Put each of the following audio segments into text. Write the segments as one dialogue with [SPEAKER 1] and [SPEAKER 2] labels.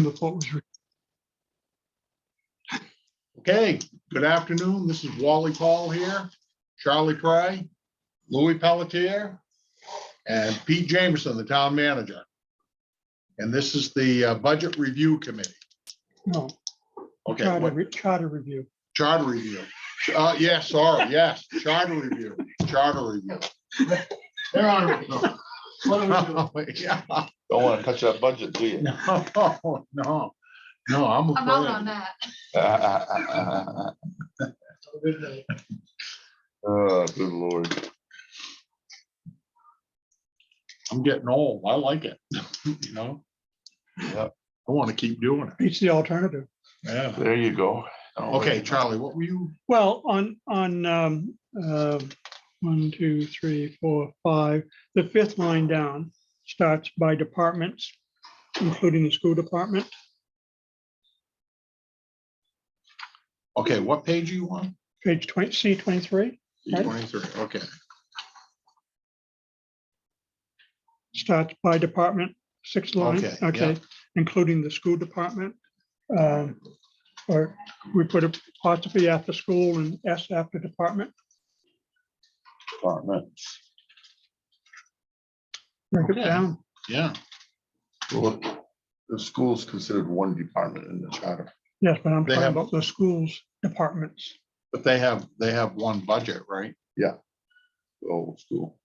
[SPEAKER 1] before it was
[SPEAKER 2] Okay, good afternoon. This is Wally Paul here, Charlie Cray, Louis Pelletier, and Pete Jameson, the town manager. And this is the Budget Review Committee.
[SPEAKER 1] no
[SPEAKER 2] Okay,
[SPEAKER 1] charter review.
[SPEAKER 2] charter review. Yeah, sorry, yes, charter review, charter review.
[SPEAKER 3] They're on it. What do we do?
[SPEAKER 2] Yeah.
[SPEAKER 4] Don't want to touch that budget, do you?
[SPEAKER 2] No, I'm
[SPEAKER 5] I'm out on
[SPEAKER 2] afraid.
[SPEAKER 5] that.
[SPEAKER 3] Good night.
[SPEAKER 4] Oh, good Lord.
[SPEAKER 2] I'm getting old. I like it, you know?
[SPEAKER 4] Yeah.
[SPEAKER 2] I want to keep doing it.
[SPEAKER 1] It's the alternative.
[SPEAKER 2] Yeah.
[SPEAKER 4] There you go.
[SPEAKER 2] Okay, Charlie, what were you?
[SPEAKER 1] Well, on 1, 2, 3, 4, 5, the fifth line down starts by departments, including the school department.
[SPEAKER 2] Okay, what page are you on?
[SPEAKER 1] Page 20, C23 Right.
[SPEAKER 2] 23, okay.
[SPEAKER 1] starts by department, sixth line.
[SPEAKER 2] Okay,
[SPEAKER 1] Okay,
[SPEAKER 2] yeah.
[SPEAKER 1] including the school department. Or we put a apostrophe after school and S after department.
[SPEAKER 4] Departments.
[SPEAKER 1] Break it
[SPEAKER 2] Okay.
[SPEAKER 1] down.
[SPEAKER 2] Yeah,
[SPEAKER 4] Well, the school's considered one department in the charter.
[SPEAKER 1] Yes, but I'm
[SPEAKER 2] They
[SPEAKER 1] talking
[SPEAKER 2] have-
[SPEAKER 1] about the schools departments.
[SPEAKER 2] but they have one budget, right?
[SPEAKER 4] The old school.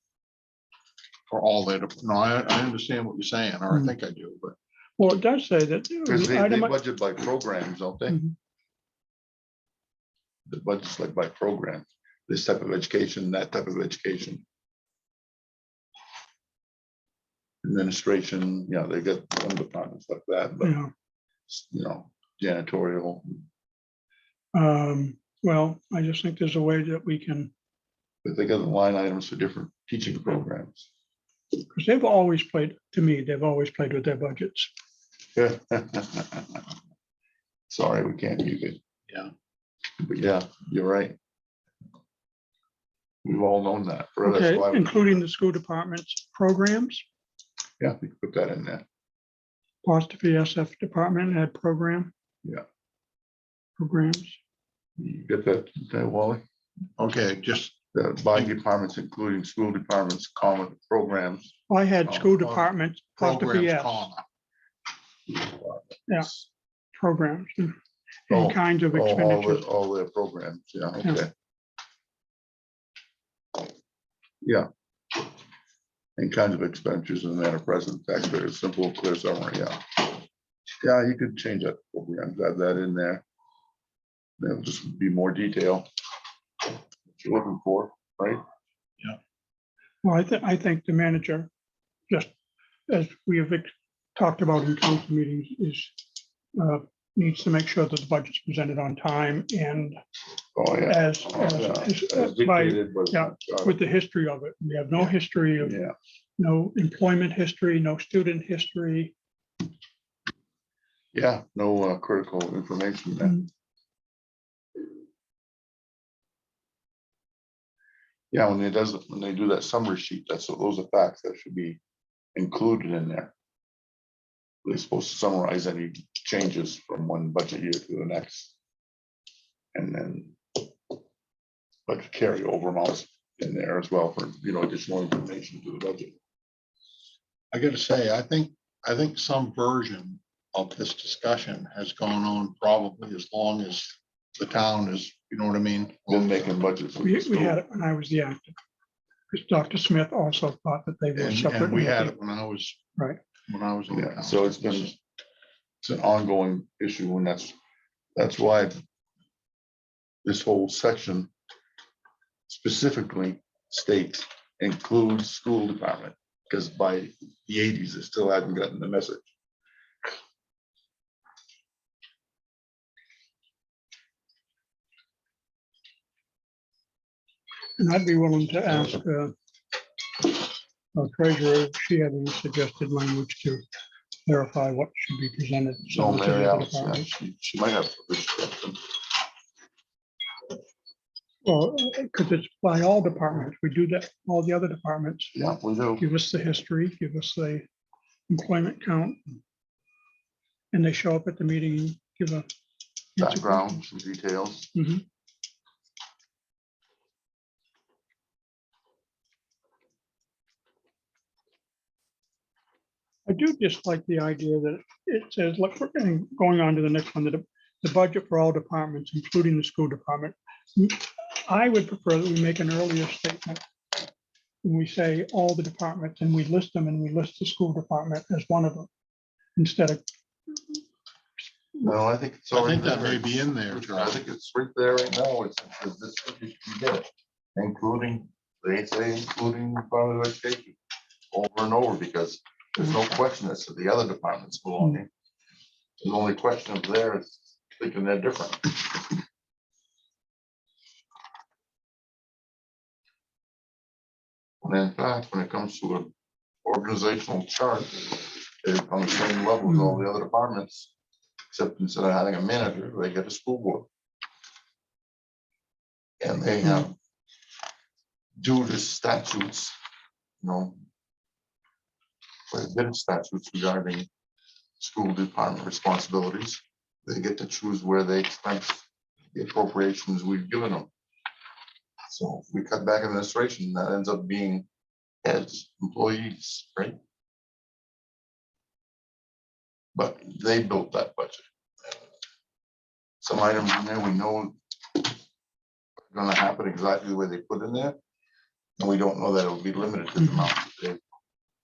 [SPEAKER 2] For all that, no, I understand what you're saying, or I
[SPEAKER 1] Mhm.
[SPEAKER 2] think I do, but
[SPEAKER 1] Well, it does say that.
[SPEAKER 4] Because
[SPEAKER 1] the
[SPEAKER 4] they
[SPEAKER 1] item-
[SPEAKER 4] budget by programs, don't they?
[SPEAKER 1] Mhm.
[SPEAKER 4] The budget's like by program, this type of education, that type of education. Administration, yeah, they get some departments like that, but
[SPEAKER 1] Yeah.
[SPEAKER 4] Janitorial.
[SPEAKER 1] Well, I just think there's a way that we can,
[SPEAKER 4] But they got the line items for different teaching programs.
[SPEAKER 1] because they've always played, to me, they've always played with their budgets.
[SPEAKER 4] Sorry, we can't use it.
[SPEAKER 2] Yeah.
[SPEAKER 4] But yeah, you're right. We've all known that. That's
[SPEAKER 1] Okay,
[SPEAKER 4] why we-
[SPEAKER 1] including the school department's programs,
[SPEAKER 4] Yeah, we could put that in there.
[SPEAKER 1] apostrophe SF department, add program.
[SPEAKER 4] Yeah.
[SPEAKER 1] Programs.
[SPEAKER 4] You get that, Wally?
[SPEAKER 2] okay, just,
[SPEAKER 4] By departments, including school departments, common programs.
[SPEAKER 1] I had
[SPEAKER 4] Oh,
[SPEAKER 1] school
[SPEAKER 4] oh,
[SPEAKER 1] departments, apostrophe
[SPEAKER 2] programs,
[SPEAKER 1] S,
[SPEAKER 2] comma.
[SPEAKER 1] Yeah. programs, and
[SPEAKER 4] Oh,
[SPEAKER 1] kinds of
[SPEAKER 4] All
[SPEAKER 1] expenditures.
[SPEAKER 4] their programs, yeah,
[SPEAKER 1] Yeah.
[SPEAKER 4] okay. Yeah. And kinds of expenditures in the manner present, taxpayers, simple, clear summary, yeah. Yeah, you could change that programs, add that in there. There'll just be more detail. What you're looking for, right?
[SPEAKER 1] Well, I think the manager, just as we have talked about in council meetings, is needs to make sure that the budget's presented on time and
[SPEAKER 4] Oh, yeah.
[SPEAKER 1] as by,
[SPEAKER 4] Dictated, but-
[SPEAKER 1] yeah, with the history of it. We have no history of,
[SPEAKER 4] Yeah,
[SPEAKER 1] no employment history, no student history.
[SPEAKER 4] yeah, no critical information there.
[SPEAKER 1] Mm.
[SPEAKER 4] Yeah, when they do that summary sheet, those are facts that should be included in there. They're supposed to summarize any changes from one budget year to the next. And then budget carryover amounts in there as well for, additional information to the budget.
[SPEAKER 2] I gotta say, I think some version of this discussion has gone on probably as long as the town is, you know what I mean?
[SPEAKER 4] Been making budgets. with the
[SPEAKER 1] We had
[SPEAKER 4] school.
[SPEAKER 1] it when I was the active. Because Dr. Smith also thought that they were separate.
[SPEAKER 2] And we had it when I was.
[SPEAKER 1] Right.
[SPEAKER 2] When I was. on the
[SPEAKER 4] Yeah,
[SPEAKER 2] council.
[SPEAKER 4] so it's an ongoing issue, and that's why this whole section specifically states includes school department, because by the 80s, it still hadn't gotten the message.
[SPEAKER 1] And I'd be willing to ask our treasurer if she had any suggested language to clarify what should be presented.
[SPEAKER 4] No,
[SPEAKER 1] to the
[SPEAKER 4] Mary
[SPEAKER 1] other
[SPEAKER 4] Alice, yeah,
[SPEAKER 1] departments.
[SPEAKER 4] she might have. a suggestion.
[SPEAKER 1] Well, because it's by all departments. We do that, all the other departments.
[SPEAKER 4] Yeah, we do.
[SPEAKER 1] Give us the history, give us the employment count. and they show up at the meeting, and give a. answer
[SPEAKER 4] Background,
[SPEAKER 1] questions.
[SPEAKER 4] some details.
[SPEAKER 1] Mhm. I do dislike the idea that it says, look, and going on to the next one, that the budget for all departments, including the school department. I would prefer that we make an earlier statement. When we say all the departments and we list them and we list the school department as one of them, instead of,
[SPEAKER 4] No, I think it's
[SPEAKER 2] I
[SPEAKER 4] already
[SPEAKER 2] think that
[SPEAKER 4] there.
[SPEAKER 2] may be in there,
[SPEAKER 4] I
[SPEAKER 2] Charlie.
[SPEAKER 4] think it's right there right now. It's this, you get it. Including, they say including Department of Education over and over, because there's no question as to the other departments belonging. The only question of there is thinking they're different. And in fact, when it comes to an organizational chart, they're on the same level as all the other departments, except instead of having a manager, they get a school board. And they have, due to statutes, you know, quite a bit of statutes regarding school department responsibilities, they get to choose where they expense the appropriations we've given them. So if we cut back administration, that ends up being heads, employees, right? But they built that budget. Some items in there we know are gonna happen exactly the way they put in there. And we don't know that it'll be limited to the amount that they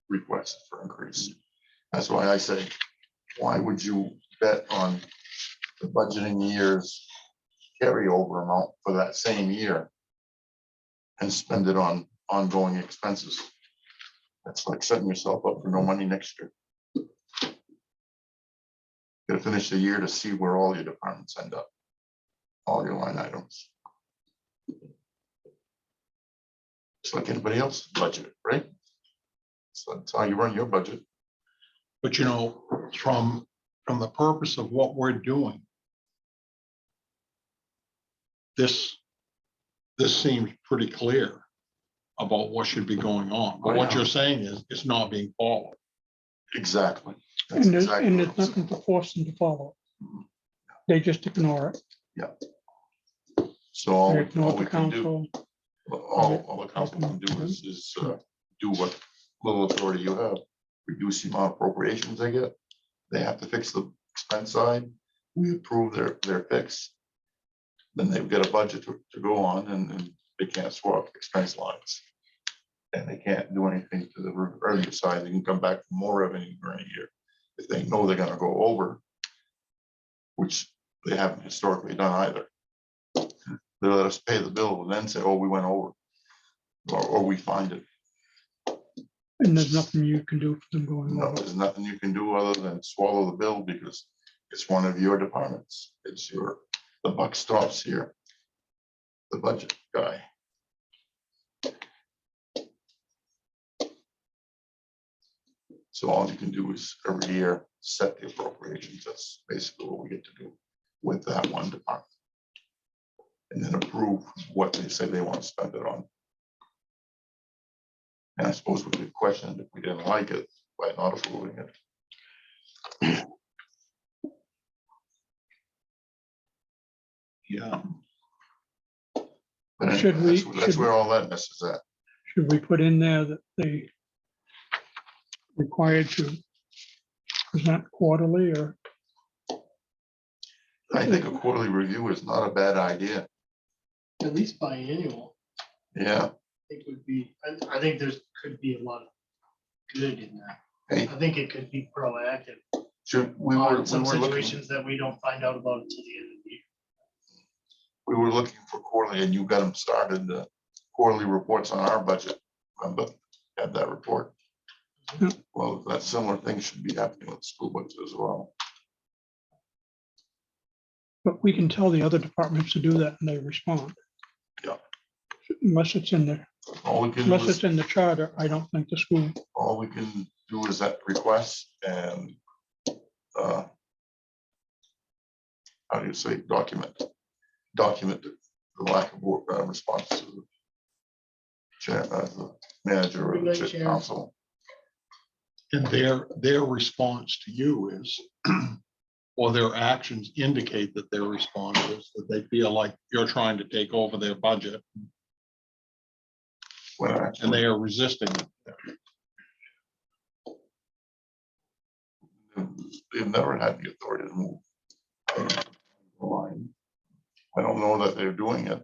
[SPEAKER 4] requested for increase. That's why I say, why would you bet on the budgeting year's carryover amount for that same year and spend it on ongoing expenses? That's like setting yourself up for no money next year. Gotta finish the year to see where all your departments end up, all your line items. Just like anybody else's budget, right? So that's how you run your budget.
[SPEAKER 2] But you know, from the purpose of what we're doing, this seems pretty clear about what should be going on. But what you're saying is it's not being followed.
[SPEAKER 4] Exactly. That's
[SPEAKER 1] and there's
[SPEAKER 4] exactly what I'm
[SPEAKER 1] nothing to force them to follow. They just ignore it.
[SPEAKER 4] saying. So all
[SPEAKER 1] They
[SPEAKER 4] we
[SPEAKER 1] ignore the
[SPEAKER 4] can do,
[SPEAKER 1] council.
[SPEAKER 4] all the council can do is do what little authority you have. Reduce the amount of appropriations they get. They have to fix the expense side. We approve their fix. Then they've got a budget to go on, and they can't swap expense lines. And they can't do anything to the revenue side. They can come back for more revenue during a year. If they know they're gonna go over, which they haven't historically done either. They let us pay the bill and then say, oh, we went over. Or we find it.
[SPEAKER 1] And there's nothing you can do for them going
[SPEAKER 4] No,
[SPEAKER 1] over.
[SPEAKER 4] there's nothing you can do other than swallow the bill because it's one of your departments. It's the buck stops here. The budget guy. So all you can do is every year set the appropriations. That's basically what we get to do with that one department. And then approve what they say they want to spend it on. And I suppose we could question if we didn't like it by not approving it.
[SPEAKER 2] Yeah.
[SPEAKER 4] But
[SPEAKER 1] Should
[SPEAKER 4] anyway,
[SPEAKER 1] we-
[SPEAKER 4] that's
[SPEAKER 1] should
[SPEAKER 4] where all that mess is at.
[SPEAKER 1] Should we put in there that they required to present quarterly, or
[SPEAKER 4] I think a quarterly review is not a bad idea.
[SPEAKER 3] At least biannual,
[SPEAKER 4] Yeah,
[SPEAKER 3] it would be, I think could be a lot of good in that.
[SPEAKER 4] hey,
[SPEAKER 3] I think it could be proactive
[SPEAKER 4] we were
[SPEAKER 3] on some
[SPEAKER 4] looking,
[SPEAKER 3] situations that we don't find out about until the end of the year.
[SPEAKER 4] we were looking for quarterly and you got them started, the quarterly reports on our budget. Remember, had that report.
[SPEAKER 1] Yeah.
[SPEAKER 4] Well, that similar thing should be happening with the school budget as well.
[SPEAKER 1] but we can tell the other departments to do that and they respond.
[SPEAKER 4] Yeah.
[SPEAKER 1] Unless it's in the,
[SPEAKER 4] All we can do
[SPEAKER 1] unless
[SPEAKER 4] is,
[SPEAKER 1] it's in the charter, I don't think the school,
[SPEAKER 4] all we can do is that request and how do you say, document the lack of response to the chair, the manager or the
[SPEAKER 3] Relay chair.
[SPEAKER 4] council.
[SPEAKER 2] And their response to you is or their actions indicate that they're responsible, that they feel like you're trying to take over their budget
[SPEAKER 4] when
[SPEAKER 2] and
[SPEAKER 4] actually
[SPEAKER 2] they are resisting it.
[SPEAKER 4] they've never had the authority to move the line. I don't know that they're doing it.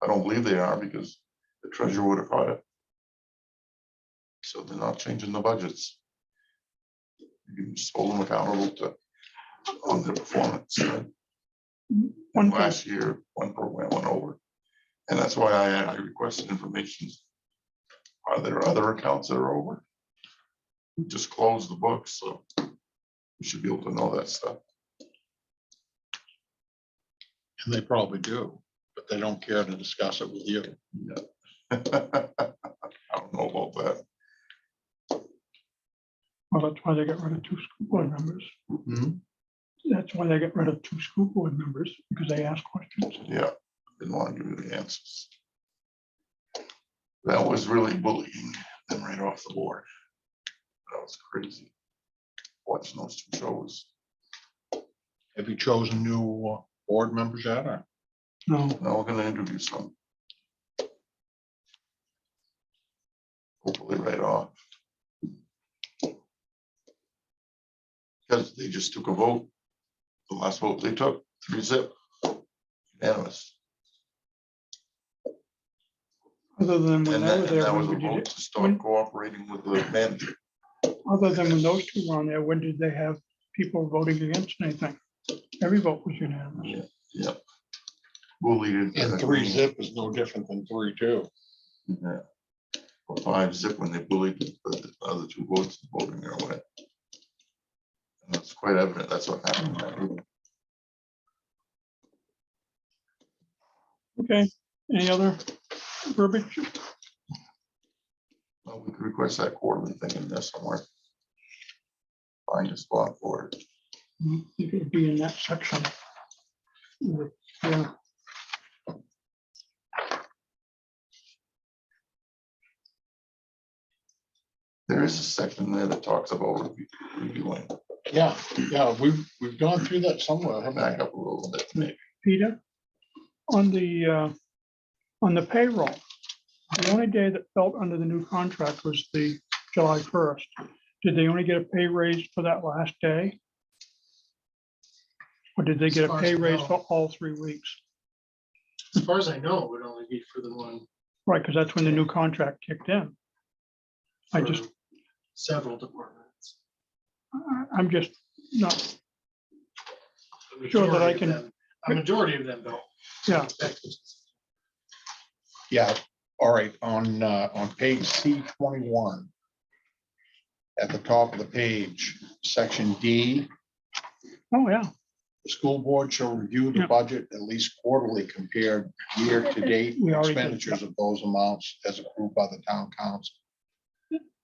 [SPEAKER 4] I don't believe they are because the treasurer would have caught it. So they're not changing the budgets. You can just hold them accountable to on their performance. Right?
[SPEAKER 1] One
[SPEAKER 4] And
[SPEAKER 1] thing,
[SPEAKER 4] last year, one program went over. And that's why I requested information. Are there other accounts that are over? We just closed the books, so we should be able to know that stuff.
[SPEAKER 2] And they probably do, but they don't care to discuss it with you.
[SPEAKER 4] Yeah. I don't know about that.
[SPEAKER 1] well, that's why they got rid of 2 school board members.
[SPEAKER 2] Hmm?
[SPEAKER 1] That's why they got rid of 2 school board members, because they asked questions.
[SPEAKER 4] Yeah, didn't want to give you the answers. That was really bullying them right off the board. That was crazy. Watching those 2 shows.
[SPEAKER 2] Have you chosen new board members yet? Or?
[SPEAKER 1] No,
[SPEAKER 4] Now we're gonna interview some. Hopefully right off. Because they just took a vote. The last vote they took, 3-0. Unanimous.
[SPEAKER 1] other than when
[SPEAKER 4] And
[SPEAKER 1] they
[SPEAKER 4] that,
[SPEAKER 1] were
[SPEAKER 4] and
[SPEAKER 1] there,
[SPEAKER 4] that was a
[SPEAKER 1] when did
[SPEAKER 4] vote
[SPEAKER 1] it,
[SPEAKER 4] to start cooperating with the manager.
[SPEAKER 1] other than when those 2 were on there, when did they have people voting against anything? Every vote was unanimous.
[SPEAKER 4] Yep. Bullied.
[SPEAKER 2] And
[SPEAKER 4] it.
[SPEAKER 2] 3-0 is no different than 3-2.
[SPEAKER 4] Yeah. Or 5-0 when they bullied the other 2 votes voting their way. And that's quite evident. That's what happened. in that room.
[SPEAKER 1] Okay, any other verbiage?
[SPEAKER 4] Well, we could request that quarterly thing in there somewhere. Find a spot for it.
[SPEAKER 1] You could be in that section. Yeah,
[SPEAKER 4] There is a section there that talks about reviewing.
[SPEAKER 2] Yeah, we've gone through that somewhere. haven't
[SPEAKER 4] Back
[SPEAKER 2] we?
[SPEAKER 4] up a little bit, maybe.
[SPEAKER 1] Peter, on the payroll, the only day that fell under the new contract was the July 1st. Did they only get a pay raise for that last day? Or did they
[SPEAKER 3] As
[SPEAKER 1] get a
[SPEAKER 3] far as
[SPEAKER 1] pay
[SPEAKER 3] I
[SPEAKER 1] raise
[SPEAKER 3] know.
[SPEAKER 1] for all 3 weeks?
[SPEAKER 3] As far as I know, it would only be for the one.
[SPEAKER 1] Right, because that's when the new contract kicked in. I
[SPEAKER 3] for
[SPEAKER 1] just-
[SPEAKER 3] Several departments.
[SPEAKER 1] I'm just not,
[SPEAKER 3] A
[SPEAKER 1] Sure that I
[SPEAKER 3] majority of
[SPEAKER 1] can-
[SPEAKER 3] them- A majority of them don't.
[SPEAKER 1] yeah,
[SPEAKER 2] Yeah, all right, on page C21. At the top of the page, section D,
[SPEAKER 1] oh, yeah.
[SPEAKER 2] the school board shall review the
[SPEAKER 1] Yeah.
[SPEAKER 2] budget at least quarterly compared year-to-date
[SPEAKER 1] We already did,
[SPEAKER 2] expenditures of those amounts as approved by the town council.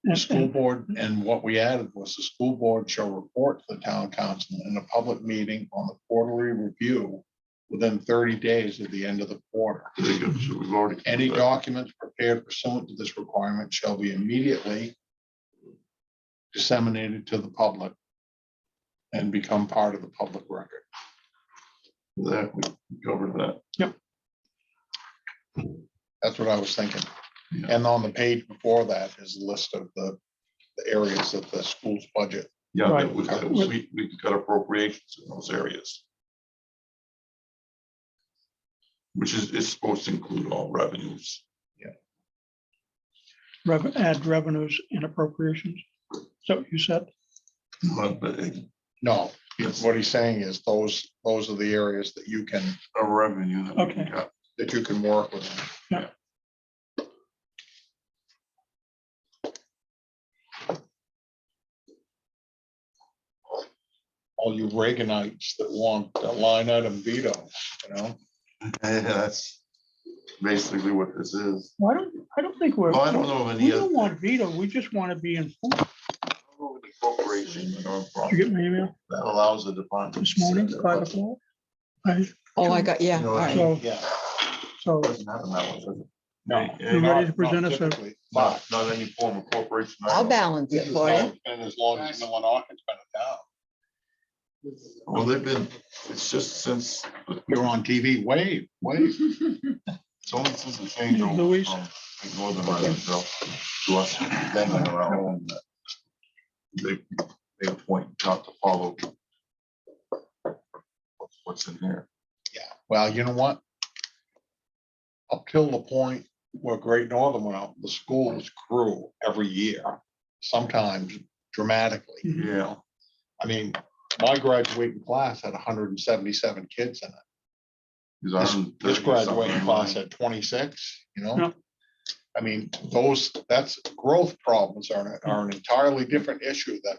[SPEAKER 2] The
[SPEAKER 1] And-
[SPEAKER 2] school
[SPEAKER 1] and-
[SPEAKER 2] board, and what we added was the school board shall report to the town council in a public meeting on the quarterly review within 30 days of the end of the quarter.
[SPEAKER 4] Very good. So we've already.
[SPEAKER 2] Any documents prepared pursuant to this requirement shall be immediately disseminated to the public and become part of the public record.
[SPEAKER 4] That, we covered that.
[SPEAKER 2] That's what I was thinking.
[SPEAKER 4] Yeah.
[SPEAKER 2] And on the page before that is a list of the areas that the school's budget.
[SPEAKER 4] Yeah,
[SPEAKER 1] Right.
[SPEAKER 4] we got appropriations in those areas. Which is supposed to include all revenues.
[SPEAKER 1] add revenues and appropriations. So you said,
[SPEAKER 4] But
[SPEAKER 2] No,
[SPEAKER 4] it's
[SPEAKER 2] what he's saying is those are the areas that you can
[SPEAKER 4] a revenue that we can
[SPEAKER 1] Okay.
[SPEAKER 4] cut.
[SPEAKER 2] work with.
[SPEAKER 1] Yeah.
[SPEAKER 2] All you Reaganites that want a line item veto, you know?
[SPEAKER 4] Yeah, that's basically what this is.
[SPEAKER 1] well, I don't think we're,
[SPEAKER 4] Well, I don't know of
[SPEAKER 1] we
[SPEAKER 4] any other.
[SPEAKER 1] don't want veto, we just want to be informed.
[SPEAKER 4] Corporation
[SPEAKER 1] Did you get my email
[SPEAKER 4] that allows the department.
[SPEAKER 1] this morning, 5 o'clock?
[SPEAKER 6] Oh, I got, yeah,
[SPEAKER 4] You know,
[SPEAKER 6] all right.
[SPEAKER 1] So,
[SPEAKER 2] Yeah.
[SPEAKER 1] so,
[SPEAKER 4] Doesn't happen that way, does it?
[SPEAKER 2] No.
[SPEAKER 1] You ready to present us a,
[SPEAKER 2] Typically, But
[SPEAKER 4] Not any form of corporation.
[SPEAKER 6] I'll balance
[SPEAKER 2] this
[SPEAKER 6] it
[SPEAKER 2] is
[SPEAKER 6] for
[SPEAKER 2] how
[SPEAKER 6] you.
[SPEAKER 2] it's been as long as Millinocket has been a town.
[SPEAKER 4] Well, they've been, it's just since,
[SPEAKER 2] You're on TV, wave.
[SPEAKER 4] it's only since the changeover
[SPEAKER 1] Louise?
[SPEAKER 4] from like, Northern Ireland to us, then on our own. That They made a point not to follow what's in here.
[SPEAKER 2] Yeah, well, you know what? Up till the point where Great Northern went out, the schools grew every year, sometimes dramatically.
[SPEAKER 1] Mhm.
[SPEAKER 2] You know, I mean, my graduating class had 177 kids in it.
[SPEAKER 4] These
[SPEAKER 2] This,
[SPEAKER 4] aren't
[SPEAKER 2] this
[SPEAKER 4] 30
[SPEAKER 2] graduating
[SPEAKER 4] something
[SPEAKER 2] class
[SPEAKER 4] like-
[SPEAKER 2] had 26, you know?
[SPEAKER 1] Yeah.
[SPEAKER 2] I mean, that's growth problems are an entirely different issue than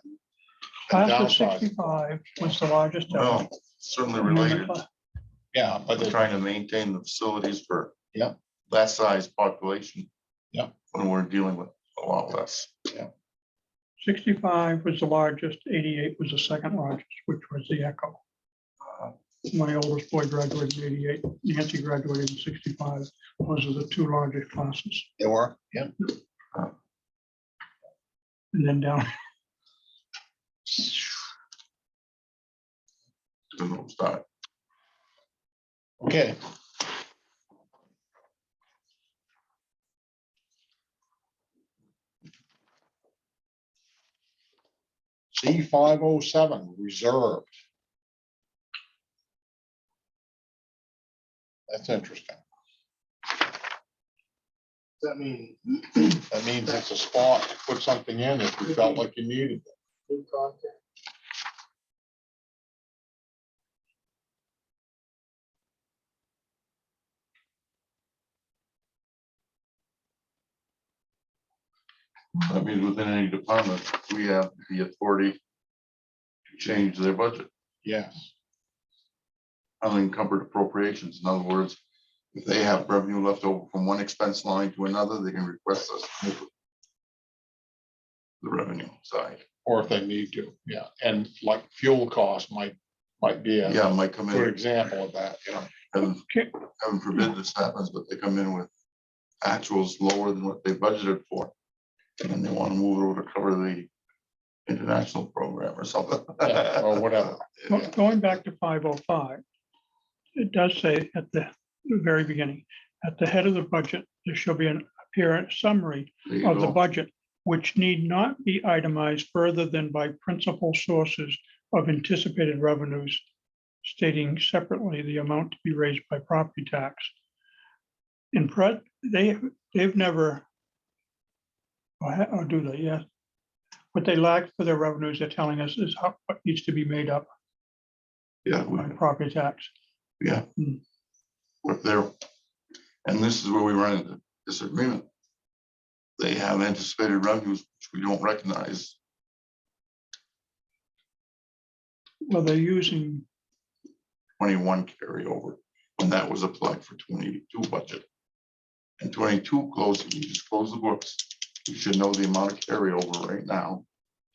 [SPEAKER 1] class of
[SPEAKER 2] downsizing.
[SPEAKER 1] 65 was the largest ever.
[SPEAKER 4] Well, certainly
[SPEAKER 1] And then the
[SPEAKER 4] related.
[SPEAKER 1] cla-
[SPEAKER 2] Yeah, but
[SPEAKER 4] We're
[SPEAKER 2] it-
[SPEAKER 4] trying to maintain the facilities for
[SPEAKER 2] Yep.
[SPEAKER 4] that size population.
[SPEAKER 2] Yep.
[SPEAKER 4] When we're dealing with a lot less.
[SPEAKER 1] 65 was the largest, 88 was the second largest, which was the Echo. My oldest boy graduated in 88, Nancy graduated in 65. Those are the two largest classes.
[SPEAKER 2] they were, yeah.
[SPEAKER 1] And then down,
[SPEAKER 4] To know start.
[SPEAKER 2] Okay. C507 reserved. That's interesting.
[SPEAKER 3] Does that mean
[SPEAKER 2] That means it's a spot to put something in if you felt like you needed it.
[SPEAKER 3] new content?
[SPEAKER 4] That means within any department, we have the authority to change their budget,
[SPEAKER 2] Yes,
[SPEAKER 4] unencumbered appropriations. In other words, if they have revenue left over from one expense line to another, they can request us to move it. The revenue side.
[SPEAKER 2] or if they need to, yeah. And like fuel costs might be a
[SPEAKER 4] Yeah, might come
[SPEAKER 2] good
[SPEAKER 4] in,
[SPEAKER 2] example of that, you know.
[SPEAKER 4] heaven forbid this happens, but they come in with actuals lower than what they budgeted for. And then they want to move it over to cover the international program or something.
[SPEAKER 2] Yeah, or whatever.
[SPEAKER 1] Go-
[SPEAKER 2] Yeah.
[SPEAKER 1] going back to 505, it does say at the very beginning, at the head of the budget, there shall be an apparent summary
[SPEAKER 4] There you
[SPEAKER 1] of the
[SPEAKER 4] go.
[SPEAKER 1] budget, which need not be itemized further than by principal sources of anticipated revenues, stating separately the amount to be raised by property tax. They've never, or do they? Yeah. What they lack for their revenues, they're telling us is what needs to be made up
[SPEAKER 4] Yeah,
[SPEAKER 1] by property tax.
[SPEAKER 4] yeah.
[SPEAKER 1] Hmm.
[SPEAKER 4] What they're, and this is where we run into disagreement. They have anticipated revenues, which we don't recognize.
[SPEAKER 1] Well, they're using,
[SPEAKER 4] 21 carryover, when that was applied for 22 budget. And 22 closed, we just close the books. We should know the amount of carryover right now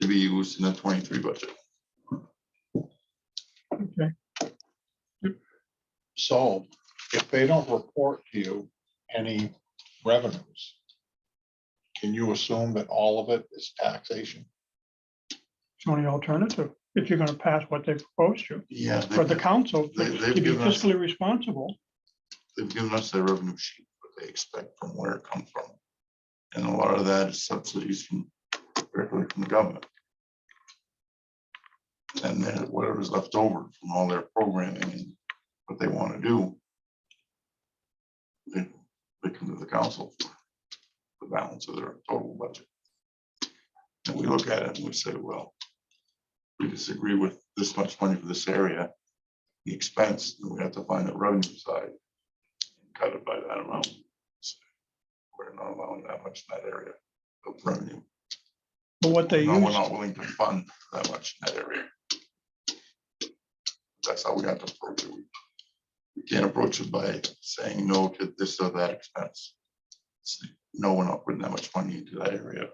[SPEAKER 4] to be used in the 23 budget.
[SPEAKER 1] okay,
[SPEAKER 2] So if they don't report to you any revenues, can you assume that all of it is taxation?
[SPEAKER 1] it's only alternative, if you're gonna pass what they proposed to.
[SPEAKER 4] Yeah,
[SPEAKER 1] For the council,
[SPEAKER 4] they've
[SPEAKER 1] to be
[SPEAKER 4] given us-
[SPEAKER 1] fiscally responsible,
[SPEAKER 4] they've given us their revenue sheet, what they expect from where it comes from. And a lot of that is subsidies from directly from the government. And then whatever's left over from all their programming and what they want to do. They come to the council for the balance of their total budget. And we look at it and we say, well, we disagree with this much money for this area, the expense, and we have to find the revenue side. And cut it by that amount. So we're not allowing that much in that area of revenue.
[SPEAKER 1] but what they
[SPEAKER 4] No, we're
[SPEAKER 1] use,
[SPEAKER 4] not willing to fund that much in that area. That's how we have to approach it. We can't approach it by saying no to this or that expense. No, we're not putting that much money into that area of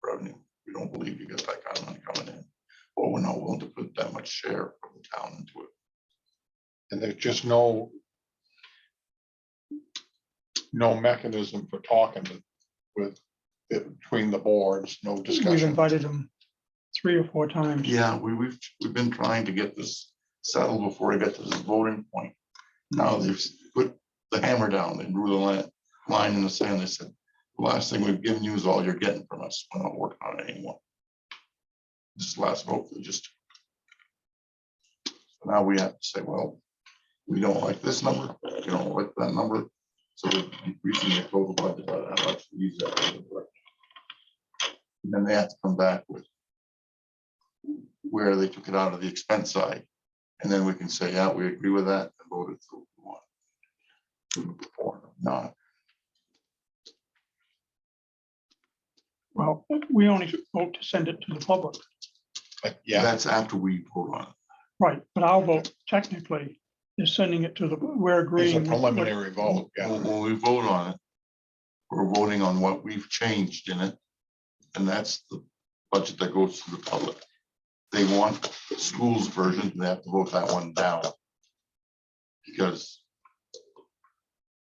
[SPEAKER 4] revenue. We don't believe you got that kind of money coming in. Or we're not willing to put that much share from the town into it.
[SPEAKER 2] And there's just no, no mechanism for talking with, between the boards, no
[SPEAKER 1] We've
[SPEAKER 2] discussion.
[SPEAKER 1] invited them 3 or 4 times.
[SPEAKER 4] Yeah, we've been trying to get this settled before I get to this voting point. Now they've put the hammer down, they drew the line in the sand, they said, the last thing we've given you is all you're getting from us, we're not working on it anymore. This last vote, they just. Now we have to say, well, we don't like this number, we don't like that number, so we're increasing the total budget by that much. Use that. And then they have to come back with where they took it out of the expense side. And then we can say, yeah, we agree with that and vote it through. Or not.
[SPEAKER 1] Well, we only vote to send it to the public,
[SPEAKER 2] But yeah,
[SPEAKER 4] That's after we vote on it.
[SPEAKER 1] right? But our vote technically is sending it to the, we're
[SPEAKER 2] it's
[SPEAKER 1] agreeing.
[SPEAKER 2] a
[SPEAKER 1] with-
[SPEAKER 2] preliminary vote, yeah.
[SPEAKER 4] When we vote on it, we're voting on what we've changed in it. And that's the budget that goes to the public. They want the school's version, they have to vote that one down. Because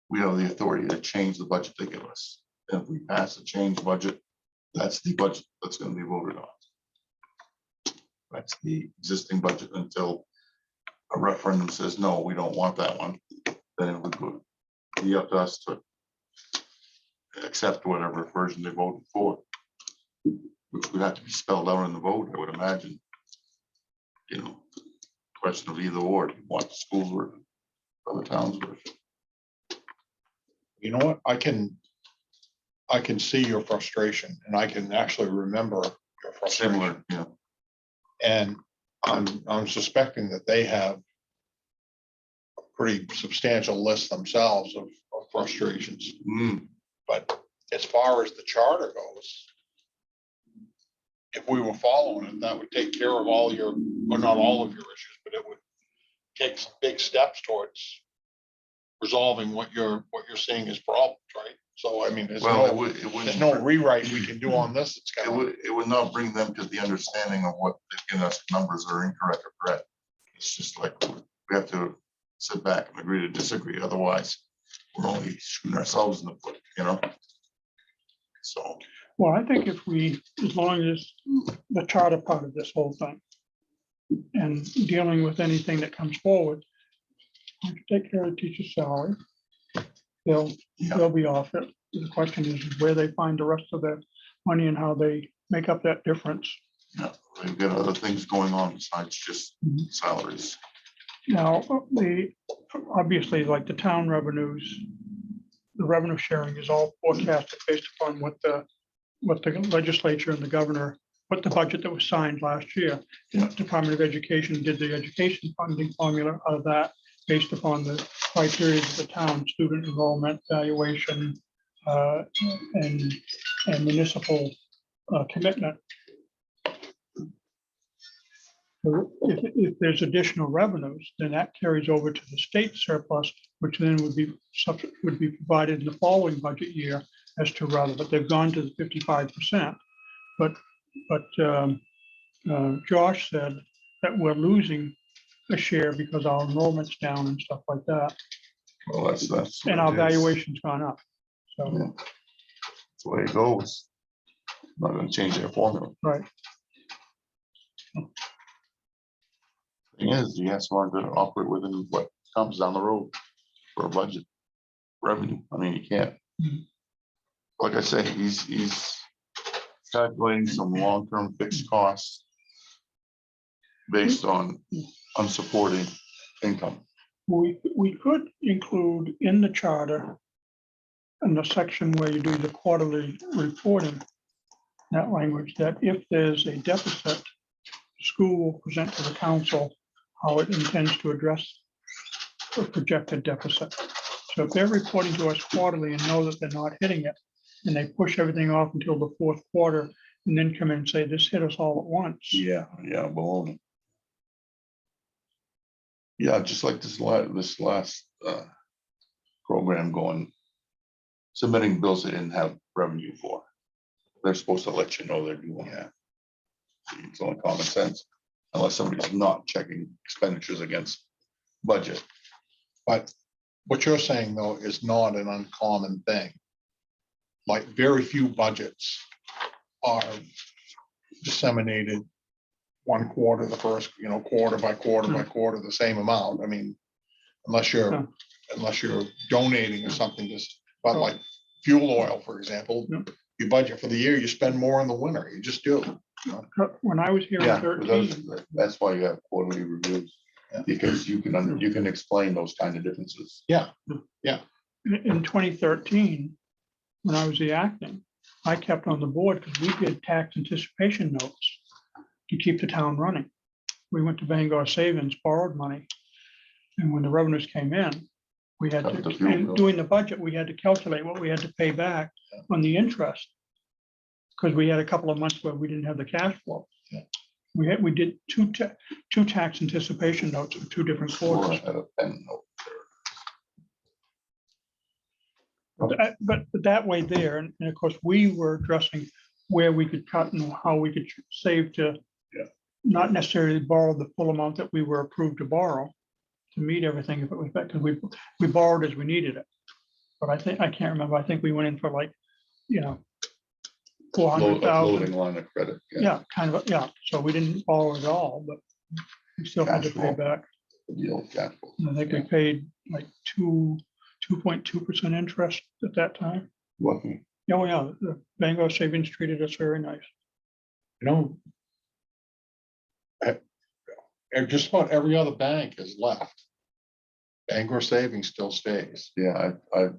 [SPEAKER 4] we have the authority to change the budget they give us. And if we pass a change budget, that's the budget that's gonna be voted on. That's the existing budget until a referendum says, no, we don't want that one, then it would be up to us to accept whatever version they voted for. Which would have to be spelled out in the vote, I would imagine. You know, question of either or, do you want the school's version or the town's version?
[SPEAKER 2] You know what, I can see your frustration, and I can actually remember your frustration.
[SPEAKER 4] Similar, yeah.
[SPEAKER 2] And I'm suspecting that they have a pretty substantial list themselves of frustrations.
[SPEAKER 4] Mm,
[SPEAKER 2] But as far as the charter goes, if we were following it, that would take care of all your, or not all of your issues, but it would take some big steps towards resolving what you're seeing as problems, right? So I mean,
[SPEAKER 4] Well, it
[SPEAKER 2] there's
[SPEAKER 4] wouldn't,
[SPEAKER 2] no rewrite we can do on this. It's kind of,
[SPEAKER 4] it would not bring them to the understanding of what they've given us numbers are incorrect or correct. It's just like, we have to sit back and agree to disagree, otherwise we're only shooting ourselves in the foot, you know? So,
[SPEAKER 1] Well, I think if we, as long as the charter part of this whole thing and dealing with anything that comes forward, we can take care of the teacher's salary. They'll be off it. The question is where they find the rest of their money and how they make up that difference.
[SPEAKER 4] yeah, we've got other things going on besides just
[SPEAKER 1] Mhm.
[SPEAKER 4] salaries.
[SPEAKER 1] Now, obviously, like the town revenues, the revenue sharing is all forecasted based upon what the legislature and the governor, what the budget that was signed last year. The Department of Education did the education funding formula out of that based upon the criteria of the town, student enrollment, valuation, and municipal commitment. So if there's additional revenues, then that carries over to the state surplus, which then would be provided in the following budget year as to rather, but they've gone to the 55%. But Josh said that we're losing a share because our enrollment's down and stuff like that,
[SPEAKER 4] Well, that's.
[SPEAKER 1] and our valuation's gone up. So,
[SPEAKER 4] Yeah. That's the way it goes. Not gonna change their formula.
[SPEAKER 1] right.
[SPEAKER 4] Thing is, you have to learn to operate within what comes down the road for a budget revenue. I mean, you can't.
[SPEAKER 1] Mhm.
[SPEAKER 4] Like I say, he's calculating some long-term fixed costs based on unsupported income.
[SPEAKER 1] We could include in the charter, in the section where you do the quarterly reporting, that language, that if there's a deficit, the school will present to the council how it intends to address the projected deficit. So if they're reporting to us quarterly and know that they're not hitting it, and they push everything off until the fourth quarter, and then come in and say, this hit us all at once.
[SPEAKER 4] Yeah, baloney. Yeah, just like this last program going, submitting bills they didn't have revenue for. They're supposed to let you know they're doing that. It's only common sense, unless somebody's not checking expenditures against budget.
[SPEAKER 2] but what you're saying though is not an uncommon thing. Like very few budgets are disseminated one quarter, the first, quarter by quarter by quarter, the same amount. I mean, unless
[SPEAKER 1] Yeah.
[SPEAKER 2] you're donating or something, just, but like fuel oil, for example,
[SPEAKER 1] Yeah.
[SPEAKER 2] you budget for the year, you spend more in the winter. You just do.
[SPEAKER 1] When I was here in
[SPEAKER 4] Yeah, but
[SPEAKER 1] 13,
[SPEAKER 4] that's why you have quarterly reviews,
[SPEAKER 2] Yeah.
[SPEAKER 4] because you can explain those kind of differences.
[SPEAKER 1] in 2013, when I was the acting, I kept on the board because we did tax anticipation notes to keep the town running. We went to Bangor Savings, borrowed money. And when the revenues came in, we had
[SPEAKER 4] Cut the
[SPEAKER 1] to,
[SPEAKER 4] fuel
[SPEAKER 1] and
[SPEAKER 4] bill.
[SPEAKER 1] doing the budget, we had to calculate what we had to pay back on the interest. Because we had a couple of months where we didn't have the cash flow.
[SPEAKER 2] Yeah.
[SPEAKER 1] We did two tax anticipation notes for 2 different
[SPEAKER 4] Or
[SPEAKER 1] quarters.
[SPEAKER 4] at a pen note.
[SPEAKER 1] But that way there, and of course, we were addressing where we could cut and how we could save to
[SPEAKER 4] Yeah.
[SPEAKER 1] not necessarily borrow the full amount that we were approved to borrow to meet everything if it was back, because we borrowed as we needed it. But I can't remember, I think we went in for like,
[SPEAKER 4] Loading
[SPEAKER 1] 400,000.
[SPEAKER 4] line of credit.
[SPEAKER 1] Yeah, kind of, yeah. So we didn't borrow at all, but we still had to
[SPEAKER 4] Cash
[SPEAKER 1] pay
[SPEAKER 4] flow.
[SPEAKER 1] back.
[SPEAKER 4] The old cash flow.
[SPEAKER 1] And I think we paid like 2.2% interest at that time.
[SPEAKER 4] Lucky.
[SPEAKER 1] Oh, yeah, the Bangor Savings treated us very nice.
[SPEAKER 2] And just about every other bank has left. Bangor Savings still stays.
[SPEAKER 4] Yeah, I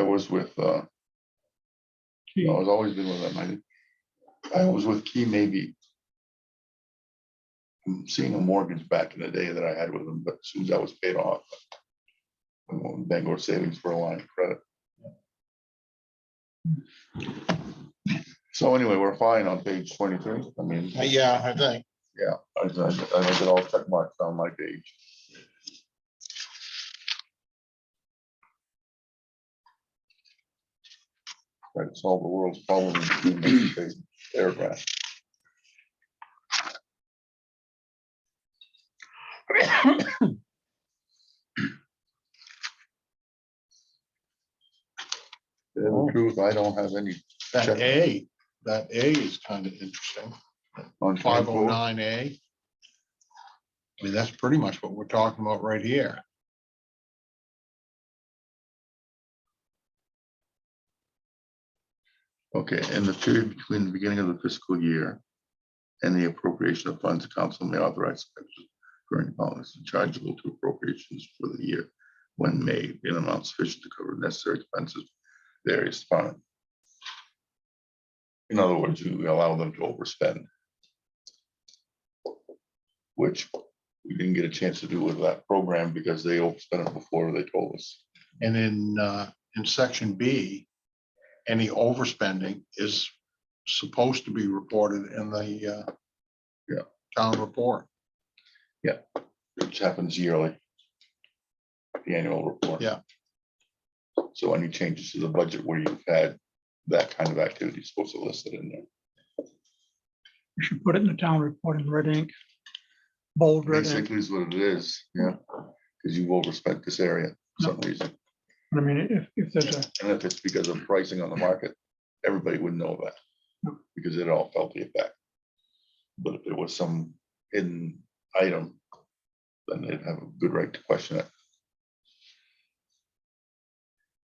[SPEAKER 4] was with, I
[SPEAKER 1] Gee,
[SPEAKER 4] was always been with them. I was with Key maybe. I'm seeing a mortgage back in the day that I had with them, but as soon as that was paid off. I went with Bangor Savings for a line of credit. So anyway, we're fine on page 23. I mean,
[SPEAKER 2] Yeah, I think.
[SPEAKER 4] yeah, I did all check marks on my page. Try to solve the world's problem in 2 minutes, paragraph. To tell the truth, I don't have any
[SPEAKER 2] That
[SPEAKER 4] Check.
[SPEAKER 2] that A is kind of interesting.
[SPEAKER 4] on 24.
[SPEAKER 2] 509A. I mean, that's pretty much what we're talking about right here.
[SPEAKER 4] Okay, in the period between the beginning of the fiscal year and the appropriation of funds, the council may authorize expenditures for any policy chargeable to appropriations for the year when made in amount sufficient to cover necessary expenses, various departments. In other words, we allow them to overspend, which we didn't get a chance to do with that program because they overspent it before they told us.
[SPEAKER 2] And in section B, any overspending is supposed to be reported in the town report.
[SPEAKER 4] Which happens yearly. The annual report.
[SPEAKER 2] Yeah.
[SPEAKER 4] So any changes to the budget where you've had that kind of activity is supposed to list it in there.
[SPEAKER 1] we should put it in the town report in red ink, bold red ink.
[SPEAKER 4] Basically is what it is, yeah, because you've overspent this area for some reason.
[SPEAKER 1] I mean, if there's a,
[SPEAKER 4] And if it's because of pricing on the market, everybody would know that.
[SPEAKER 1] No.
[SPEAKER 4] Because it all felt the effect. But if it was some hidden item, then they'd have a good right to question it.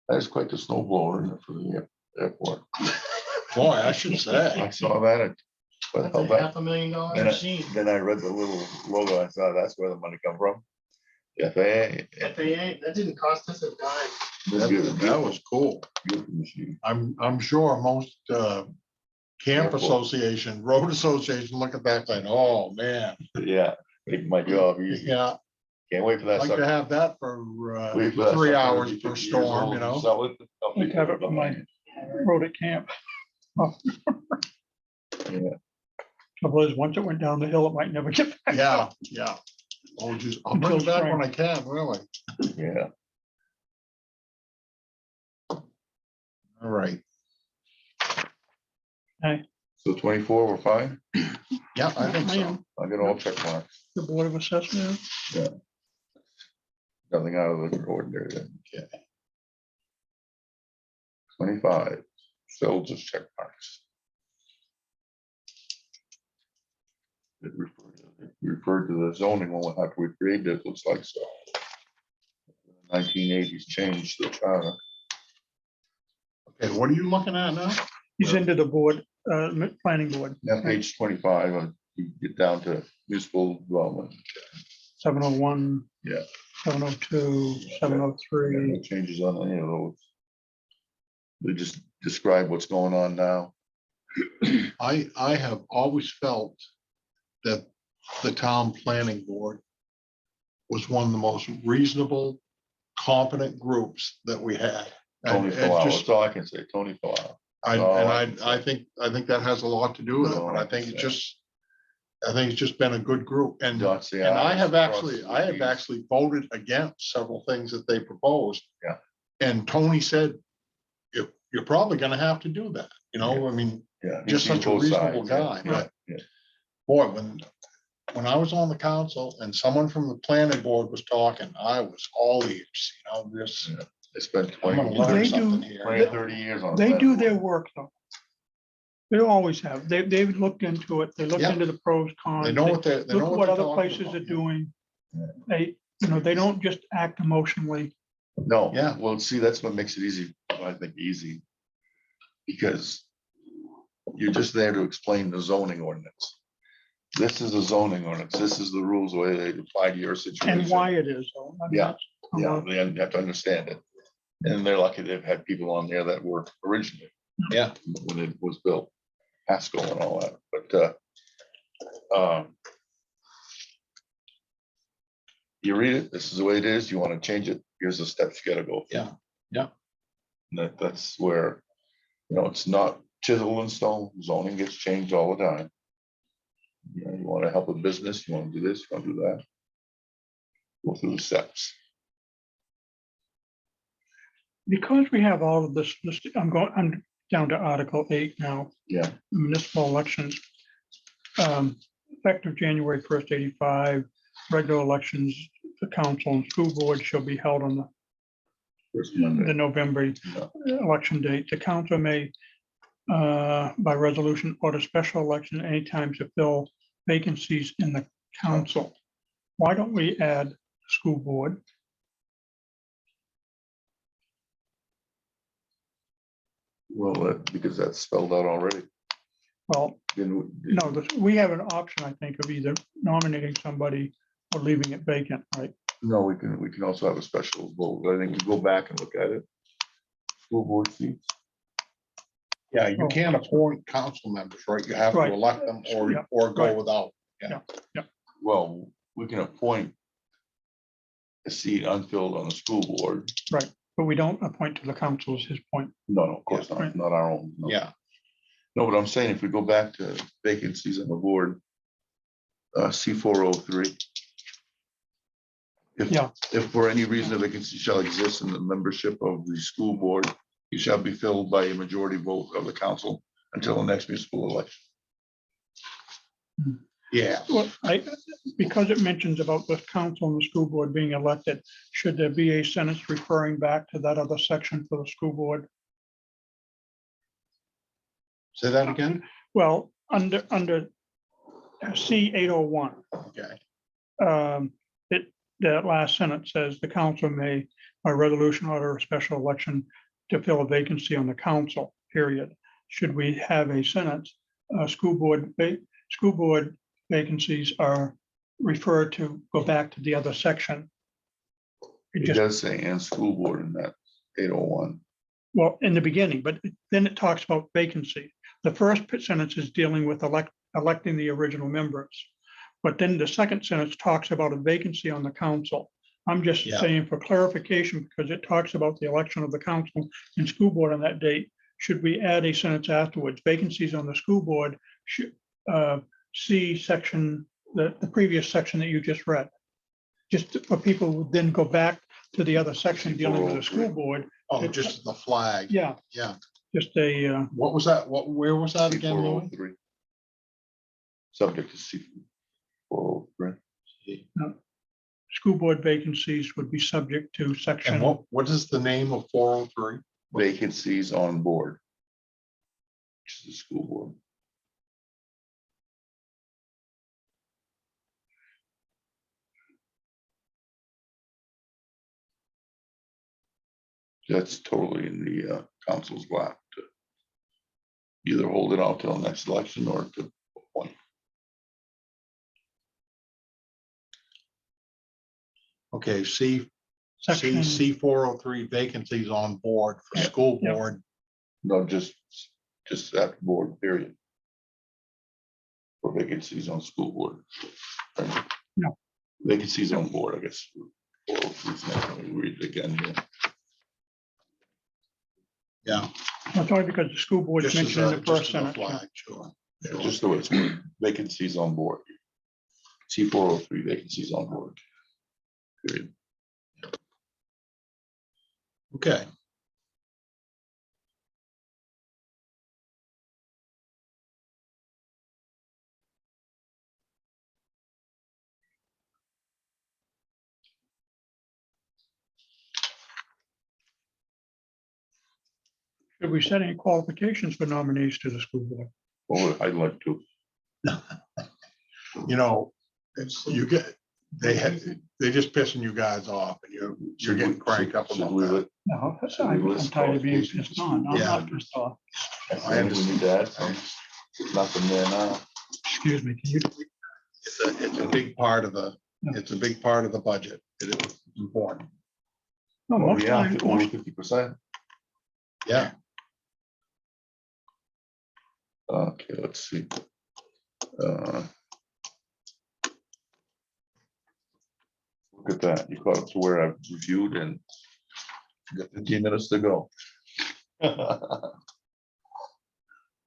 [SPEAKER 4] That is quite the snow blower isn't it, for the airport.
[SPEAKER 2] Boy, I should say.
[SPEAKER 4] I saw that. But
[SPEAKER 3] That's
[SPEAKER 4] how
[SPEAKER 3] a
[SPEAKER 4] about-
[SPEAKER 3] $500,000
[SPEAKER 4] then
[SPEAKER 3] machine.
[SPEAKER 4] then I read the little logo, I thought that's where the money come from. The FAA.
[SPEAKER 3] FAA, that didn't cost us a dime.
[SPEAKER 2] That was cool.
[SPEAKER 4] Beautiful machine.
[SPEAKER 2] I'm sure most camp
[SPEAKER 4] Airport.
[SPEAKER 2] association, road association look at that thing, oh, man.
[SPEAKER 4] Yeah, make my job easy.
[SPEAKER 2] Yeah,
[SPEAKER 4] Can't wait for that.
[SPEAKER 2] like to
[SPEAKER 4] sucker.
[SPEAKER 2] have that for
[SPEAKER 4] Wait for that
[SPEAKER 2] 3
[SPEAKER 4] sucker to
[SPEAKER 2] hours
[SPEAKER 4] be
[SPEAKER 2] per
[SPEAKER 4] 50 years
[SPEAKER 2] storm,
[SPEAKER 4] old
[SPEAKER 2] you
[SPEAKER 4] and
[SPEAKER 2] know?
[SPEAKER 4] sell it.
[SPEAKER 1] like have it for my road at camp. Oh.
[SPEAKER 4] Yeah.
[SPEAKER 1] Trouble is, once it went down the hill, it might never get back.
[SPEAKER 2] Yeah, yeah. I'll bring it back when I can, really.
[SPEAKER 4] Yeah,
[SPEAKER 2] All right.
[SPEAKER 4] so 24, we're fine.
[SPEAKER 2] Yeah, I think so.
[SPEAKER 1] am.
[SPEAKER 4] I got all check marks.
[SPEAKER 1] The Board of Assessment.
[SPEAKER 4] Nothing out of the ordinary then.
[SPEAKER 2] Okay.
[SPEAKER 4] 25, still just check marks. It referred to the zoning one after we created it, looks like so. 1980s changed the charter.
[SPEAKER 2] Okay, what are you looking at now?
[SPEAKER 1] He's into the board, planning board,
[SPEAKER 4] Now, page 25, you get down to municipal development.
[SPEAKER 1] 701.
[SPEAKER 4] Yeah.
[SPEAKER 1] 702, 703.
[SPEAKER 4] No changes on any of those. They just describe what's going on now.
[SPEAKER 2] I have always felt that the town planning board was one of the most reasonable, competent groups that we had. And
[SPEAKER 4] Tony
[SPEAKER 2] it
[SPEAKER 4] Falau,
[SPEAKER 2] just,
[SPEAKER 4] that's all I can say, Tony Falau.
[SPEAKER 2] I think that has a lot to do with it, but I think it's just been a good group. And
[SPEAKER 4] Dots the
[SPEAKER 2] And I
[SPEAKER 4] I's,
[SPEAKER 2] have
[SPEAKER 4] crosses the
[SPEAKER 2] I have
[SPEAKER 4] T's.
[SPEAKER 2] actually voted against several things that they proposed.
[SPEAKER 4] Yeah.
[SPEAKER 2] And Tony said, you're probably gonna have to do that, you know, I mean,
[SPEAKER 4] Yeah.
[SPEAKER 2] just
[SPEAKER 4] he's
[SPEAKER 2] such a
[SPEAKER 4] both
[SPEAKER 2] reasonable
[SPEAKER 4] sides, yeah,
[SPEAKER 2] guy,
[SPEAKER 4] yeah,
[SPEAKER 2] but
[SPEAKER 4] yeah.
[SPEAKER 2] boy, when I was on the council and someone from the planning board was talking, I was all ears, you know, this.
[SPEAKER 4] Yeah. They spent
[SPEAKER 2] I'm
[SPEAKER 4] 20,
[SPEAKER 2] gonna learn
[SPEAKER 1] They
[SPEAKER 2] something
[SPEAKER 1] do-
[SPEAKER 2] here.
[SPEAKER 4] 20, 30 years on.
[SPEAKER 1] They
[SPEAKER 4] that.
[SPEAKER 1] do their work though. They always have. They've looked into it. They looked
[SPEAKER 2] Yeah.
[SPEAKER 1] into the pros, cons.
[SPEAKER 2] They know what they
[SPEAKER 1] Look at what
[SPEAKER 2] they're
[SPEAKER 1] other
[SPEAKER 2] talking
[SPEAKER 1] places
[SPEAKER 2] about,
[SPEAKER 1] are
[SPEAKER 2] yeah.
[SPEAKER 1] doing.
[SPEAKER 4] Yeah.
[SPEAKER 1] They don't just act emotionally.
[SPEAKER 4] No,
[SPEAKER 2] Yeah.
[SPEAKER 4] well, see, that's what makes it easy, I think, easy. Because you're just there to explain the zoning ordinance. This is a zoning ordinance. This is the rules, the way they apply to your situation.
[SPEAKER 1] And why it is though. I mean,
[SPEAKER 4] Yeah,
[SPEAKER 1] that's-
[SPEAKER 4] Yeah, they have to understand it. And they're lucky they've had people on there that were originally.
[SPEAKER 2] Yeah.
[SPEAKER 4] When it was built, Haskell and all that, but, you read it, this is the way it is, you want to change it, here's the steps you gotta go. through.
[SPEAKER 2] Yeah, yeah.
[SPEAKER 4] And that's where, it's not chisel and stone, zoning gets changed all the time. You want to help a business, you want to do this, you want to do that. Go through the steps.
[SPEAKER 1] Because we have all of this, I'm down to Article 8 now,
[SPEAKER 4] Yeah,
[SPEAKER 1] municipal elections. Effective January 1st, 85, regular elections, the council and school board shall be held on
[SPEAKER 4] first
[SPEAKER 1] the
[SPEAKER 4] Monday.
[SPEAKER 1] November
[SPEAKER 4] Yeah.
[SPEAKER 1] election date. The council may, by resolution, order special election anytime to fill vacancies in the council. Why don't we add school board?
[SPEAKER 4] Well, because that's spelled out already.
[SPEAKER 1] Well,
[SPEAKER 4] Then
[SPEAKER 1] no, we have an option, I think, of either nominating somebody or leaving it vacant, right?
[SPEAKER 4] No, we can also have a special vote. I think you go back and look at it. School board seats.
[SPEAKER 2] Yeah, you
[SPEAKER 1] Oh.
[SPEAKER 2] can't appoint council members, right? You have to
[SPEAKER 1] Right.
[SPEAKER 2] elect them
[SPEAKER 1] Yeah,
[SPEAKER 2] or go
[SPEAKER 1] right.
[SPEAKER 2] without.
[SPEAKER 4] Well, we can appoint a seat unfilled on the school board.
[SPEAKER 1] But we don't appoint to the council is his point.
[SPEAKER 4] No, of course
[SPEAKER 1] Right.
[SPEAKER 4] not our own. no.
[SPEAKER 2] Yeah,
[SPEAKER 4] No, but I'm saying if we go back to vacancies on the board, C403.
[SPEAKER 1] Yeah.
[SPEAKER 4] If for any reason a vacancy shall exist in the membership of the school board, it shall be filled by a majority vote of the council until the next municipal election.
[SPEAKER 2] yeah.
[SPEAKER 1] Well, because it mentions about the council and the school board being elected, should there be a sentence referring back to that other section for the school board?
[SPEAKER 2] Say that again?
[SPEAKER 1] Well, under C 801,
[SPEAKER 2] Okay,
[SPEAKER 1] that last sentence says the council may, by resolution, order a special election to fill a vacancy on the council, period. Should we have a sentence, school board vacancies are referred to, go back to the other section? It
[SPEAKER 4] It
[SPEAKER 1] just,
[SPEAKER 4] does say and school board in that 801.
[SPEAKER 1] well, in the beginning, but then it talks about vacancy. The first sentence is dealing with electing the original members. But then the second sentence talks about a vacancy on the council. I'm just
[SPEAKER 2] Yeah.
[SPEAKER 1] saying for clarification, because it talks about the election of the council and school board on that date, should we add a sentence afterwards? Vacancies on the school board should see section, the previous section that you just read. Just for people who then go back to the other section dealing with the school board.
[SPEAKER 2] oh, just the flag.
[SPEAKER 1] Yeah,
[SPEAKER 2] Yeah,
[SPEAKER 1] just a,
[SPEAKER 2] what was that? Where was that again? Louis?
[SPEAKER 4] C403. Subject to C403.
[SPEAKER 1] school board vacancies would be subject to
[SPEAKER 2] And
[SPEAKER 1] section.
[SPEAKER 2] what is the name of 403?
[SPEAKER 4] Vacancies on board. Which is the school board. That's totally in the council's lap to either hold it out till next election or to appoint.
[SPEAKER 2] Okay,
[SPEAKER 1] Section,
[SPEAKER 2] C 403 vacancies on board for
[SPEAKER 1] Yeah,
[SPEAKER 2] school
[SPEAKER 1] yeah.
[SPEAKER 2] board.
[SPEAKER 4] No, just that board, period. For vacancies on school board.
[SPEAKER 1] No.
[SPEAKER 4] Vacancies on board, I guess. Let me read it again here.
[SPEAKER 2] Yeah.
[SPEAKER 1] that's only because the school board is
[SPEAKER 2] Just as
[SPEAKER 1] mentioned in
[SPEAKER 2] a,
[SPEAKER 1] the
[SPEAKER 2] just
[SPEAKER 1] first
[SPEAKER 2] as a
[SPEAKER 1] sentence. yeah.
[SPEAKER 2] flag, sure.
[SPEAKER 4] Yeah, just the way it's worded. Vacancies on board. C 403 vacancies on board. Period.
[SPEAKER 2] Okay.
[SPEAKER 1] Should we set any qualifications for nominees to the school board?
[SPEAKER 4] Well, I'd like to.
[SPEAKER 2] You know, you get, they just pissing you guys off and you're getting cranked up
[SPEAKER 4] Should
[SPEAKER 2] about
[SPEAKER 4] we
[SPEAKER 2] that.
[SPEAKER 4] let-
[SPEAKER 1] No,
[SPEAKER 4] Should we
[SPEAKER 1] I'm
[SPEAKER 4] list
[SPEAKER 1] tired of being
[SPEAKER 4] qualifications?
[SPEAKER 1] pissed on. I'm
[SPEAKER 2] Yeah.
[SPEAKER 1] not pissed off.
[SPEAKER 2] I
[SPEAKER 4] we need to add some? Nothing there now.
[SPEAKER 1] Excuse me, can you?
[SPEAKER 2] It's a big part of the, it's a big part of the budget. It is important.
[SPEAKER 1] No,
[SPEAKER 4] Well,
[SPEAKER 1] most
[SPEAKER 4] yeah,
[SPEAKER 1] times,
[SPEAKER 4] over
[SPEAKER 1] most-
[SPEAKER 4] 50%.
[SPEAKER 2] Yeah.
[SPEAKER 4] Okay, let's see. Look at that. You caught up to where I've reviewed and got 15 minutes to go. I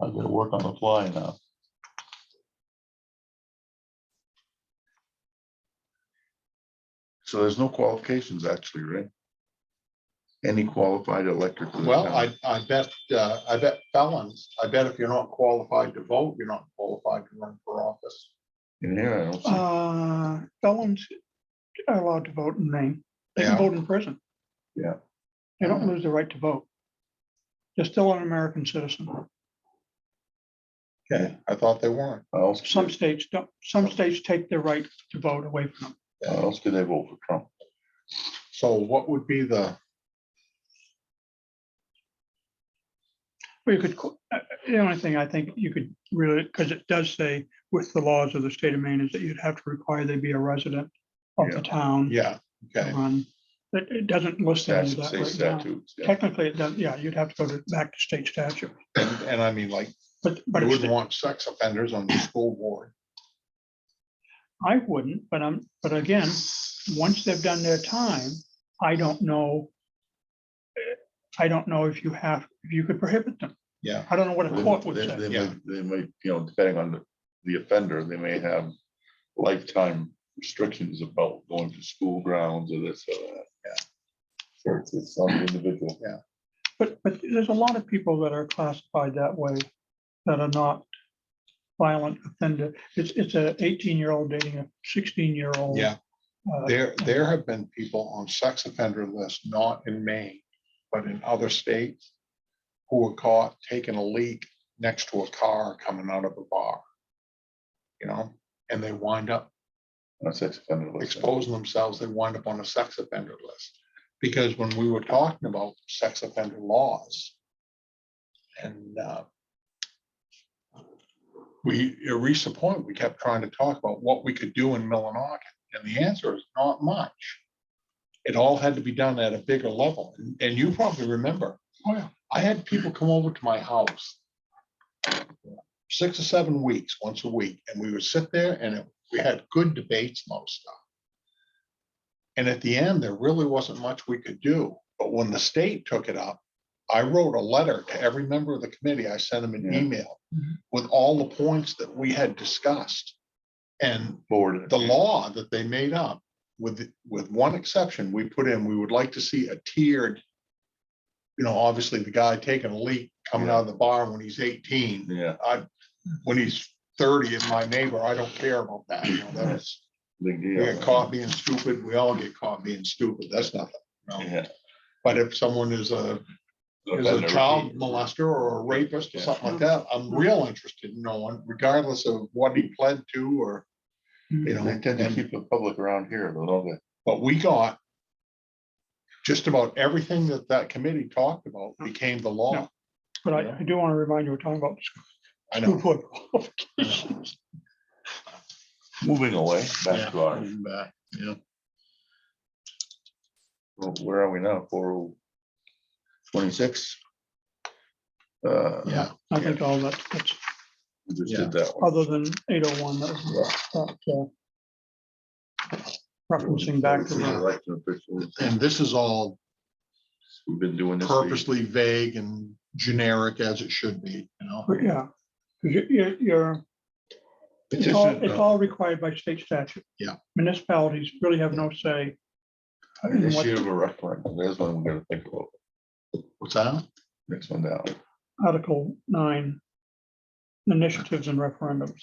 [SPEAKER 4] gotta work on the fly now. So there's no qualifications actually, right? Any qualified elector. to the
[SPEAKER 2] Well,
[SPEAKER 4] town.
[SPEAKER 2] I bet felons, I bet if you're not qualified to vote, you're not qualified to run for office.
[SPEAKER 4] In here, I don't see.
[SPEAKER 1] felons are allowed to vote in Maine. They can
[SPEAKER 2] Yeah.
[SPEAKER 1] vote in prison.
[SPEAKER 4] Yeah.
[SPEAKER 1] They don't lose the right to vote. They're still an American citizen.
[SPEAKER 2] Okay, I thought they weren't.
[SPEAKER 4] How else
[SPEAKER 1] Some
[SPEAKER 4] could
[SPEAKER 1] states don't, some states take their right to vote away from them.
[SPEAKER 4] how else could they vote for Trump?
[SPEAKER 2] So what would be the,
[SPEAKER 1] Well, you could, the only thing I think you could really, because it does say with the laws of the state of Maine is that you'd have to require they be a resident of
[SPEAKER 4] Yeah.
[SPEAKER 1] the town
[SPEAKER 2] yeah,
[SPEAKER 1] to
[SPEAKER 2] okay,
[SPEAKER 1] run. It doesn't list any of
[SPEAKER 4] Statutes,
[SPEAKER 1] that
[SPEAKER 4] say
[SPEAKER 1] right now.
[SPEAKER 4] statutes. yeah.
[SPEAKER 1] Technically, it does, yeah, you'd have to go back to state statute,
[SPEAKER 2] and I mean, like,
[SPEAKER 1] but
[SPEAKER 2] you
[SPEAKER 1] it's-
[SPEAKER 2] wouldn't want sex offenders on the school board.
[SPEAKER 1] I wouldn't, but again, once they've done their time, I don't know. I don't know if you could prohibit them.
[SPEAKER 2] Yeah,
[SPEAKER 1] I don't know what a court would
[SPEAKER 4] They-
[SPEAKER 1] say.
[SPEAKER 4] They might, depending on the offender, they may have lifetime restrictions about going to school grounds or this or that.
[SPEAKER 2] Yeah.
[SPEAKER 4] So it's on the individual.
[SPEAKER 1] But there's a lot of people that are classified that way that are not violent offender. It's a 18-year-old dating a 16-year-old.
[SPEAKER 2] yeah. There have been people on sex offender lists, not in Maine, but in other states, who were caught taking a leak next to a car coming out of a bar. And they wind up
[SPEAKER 4] That's sex offender list.
[SPEAKER 2] exposing themselves, they wind up on a sex offender list. Because when we were talking about sex offender laws, and we, at recent point, we kept trying to talk about what we could do in Millinocket, and the answer is not much. It all had to be done at a bigger level, and you probably remember.
[SPEAKER 1] Oh, yeah.
[SPEAKER 2] I had people come over to my house 6 or 7 weeks, once a week, and we would sit there and we had good debates most stuff. And at the end, there really wasn't much we could do. But when the state took it up, I wrote a letter to every member of the committee. I sent them an
[SPEAKER 4] Yeah.
[SPEAKER 2] email
[SPEAKER 1] Mhm.
[SPEAKER 2] with all the points that we had discussed. And
[SPEAKER 4] Forward.
[SPEAKER 2] the law that they made up, with one exception, we put in, we would like to see a tiered, obviously the guy taking a leak coming out of the bar when he's 18,
[SPEAKER 4] Yeah,
[SPEAKER 2] when he's 30 and my neighbor, I don't care about that. That's,
[SPEAKER 4] Big
[SPEAKER 2] We
[SPEAKER 4] deal.
[SPEAKER 2] get caught being stupid. We all get caught being stupid. That's nothing. you know?
[SPEAKER 4] Yeah.
[SPEAKER 2] But if someone is a child molester or a rapist or
[SPEAKER 4] Yeah.
[SPEAKER 2] something like that, I'm real interested in knowing, regardless of what he pled to or, you know.
[SPEAKER 4] They tend to
[SPEAKER 2] and-
[SPEAKER 4] keep the public around here, though, don't they?
[SPEAKER 2] But we got just about everything that that committee talked about became the law.
[SPEAKER 1] Yeah. But I do want to remind you, we're talking about
[SPEAKER 2] I
[SPEAKER 1] school
[SPEAKER 2] know.
[SPEAKER 1] board qualifications.
[SPEAKER 4] Moving away, back to our,
[SPEAKER 2] Yeah.
[SPEAKER 4] where are we now? 4:26?
[SPEAKER 2] Yeah.
[SPEAKER 1] I think all that's
[SPEAKER 4] We just
[SPEAKER 2] Yeah.
[SPEAKER 4] did that one.
[SPEAKER 1] other than 801, that was referencing back to the,
[SPEAKER 4] Election officials.
[SPEAKER 2] And this is all
[SPEAKER 4] We've been doing this. for-
[SPEAKER 2] purposely vague and generic as it should be, you know?
[SPEAKER 1] yeah. 'Cause you're, it's all required by state statute.
[SPEAKER 2] Yeah.
[SPEAKER 1] Municipalities really have no say. in what-
[SPEAKER 4] Issue of a referendum, there's one we gotta think about.
[SPEAKER 2] What's that?
[SPEAKER 4] Next one down.
[SPEAKER 1] Article 9, initiatives and referendums.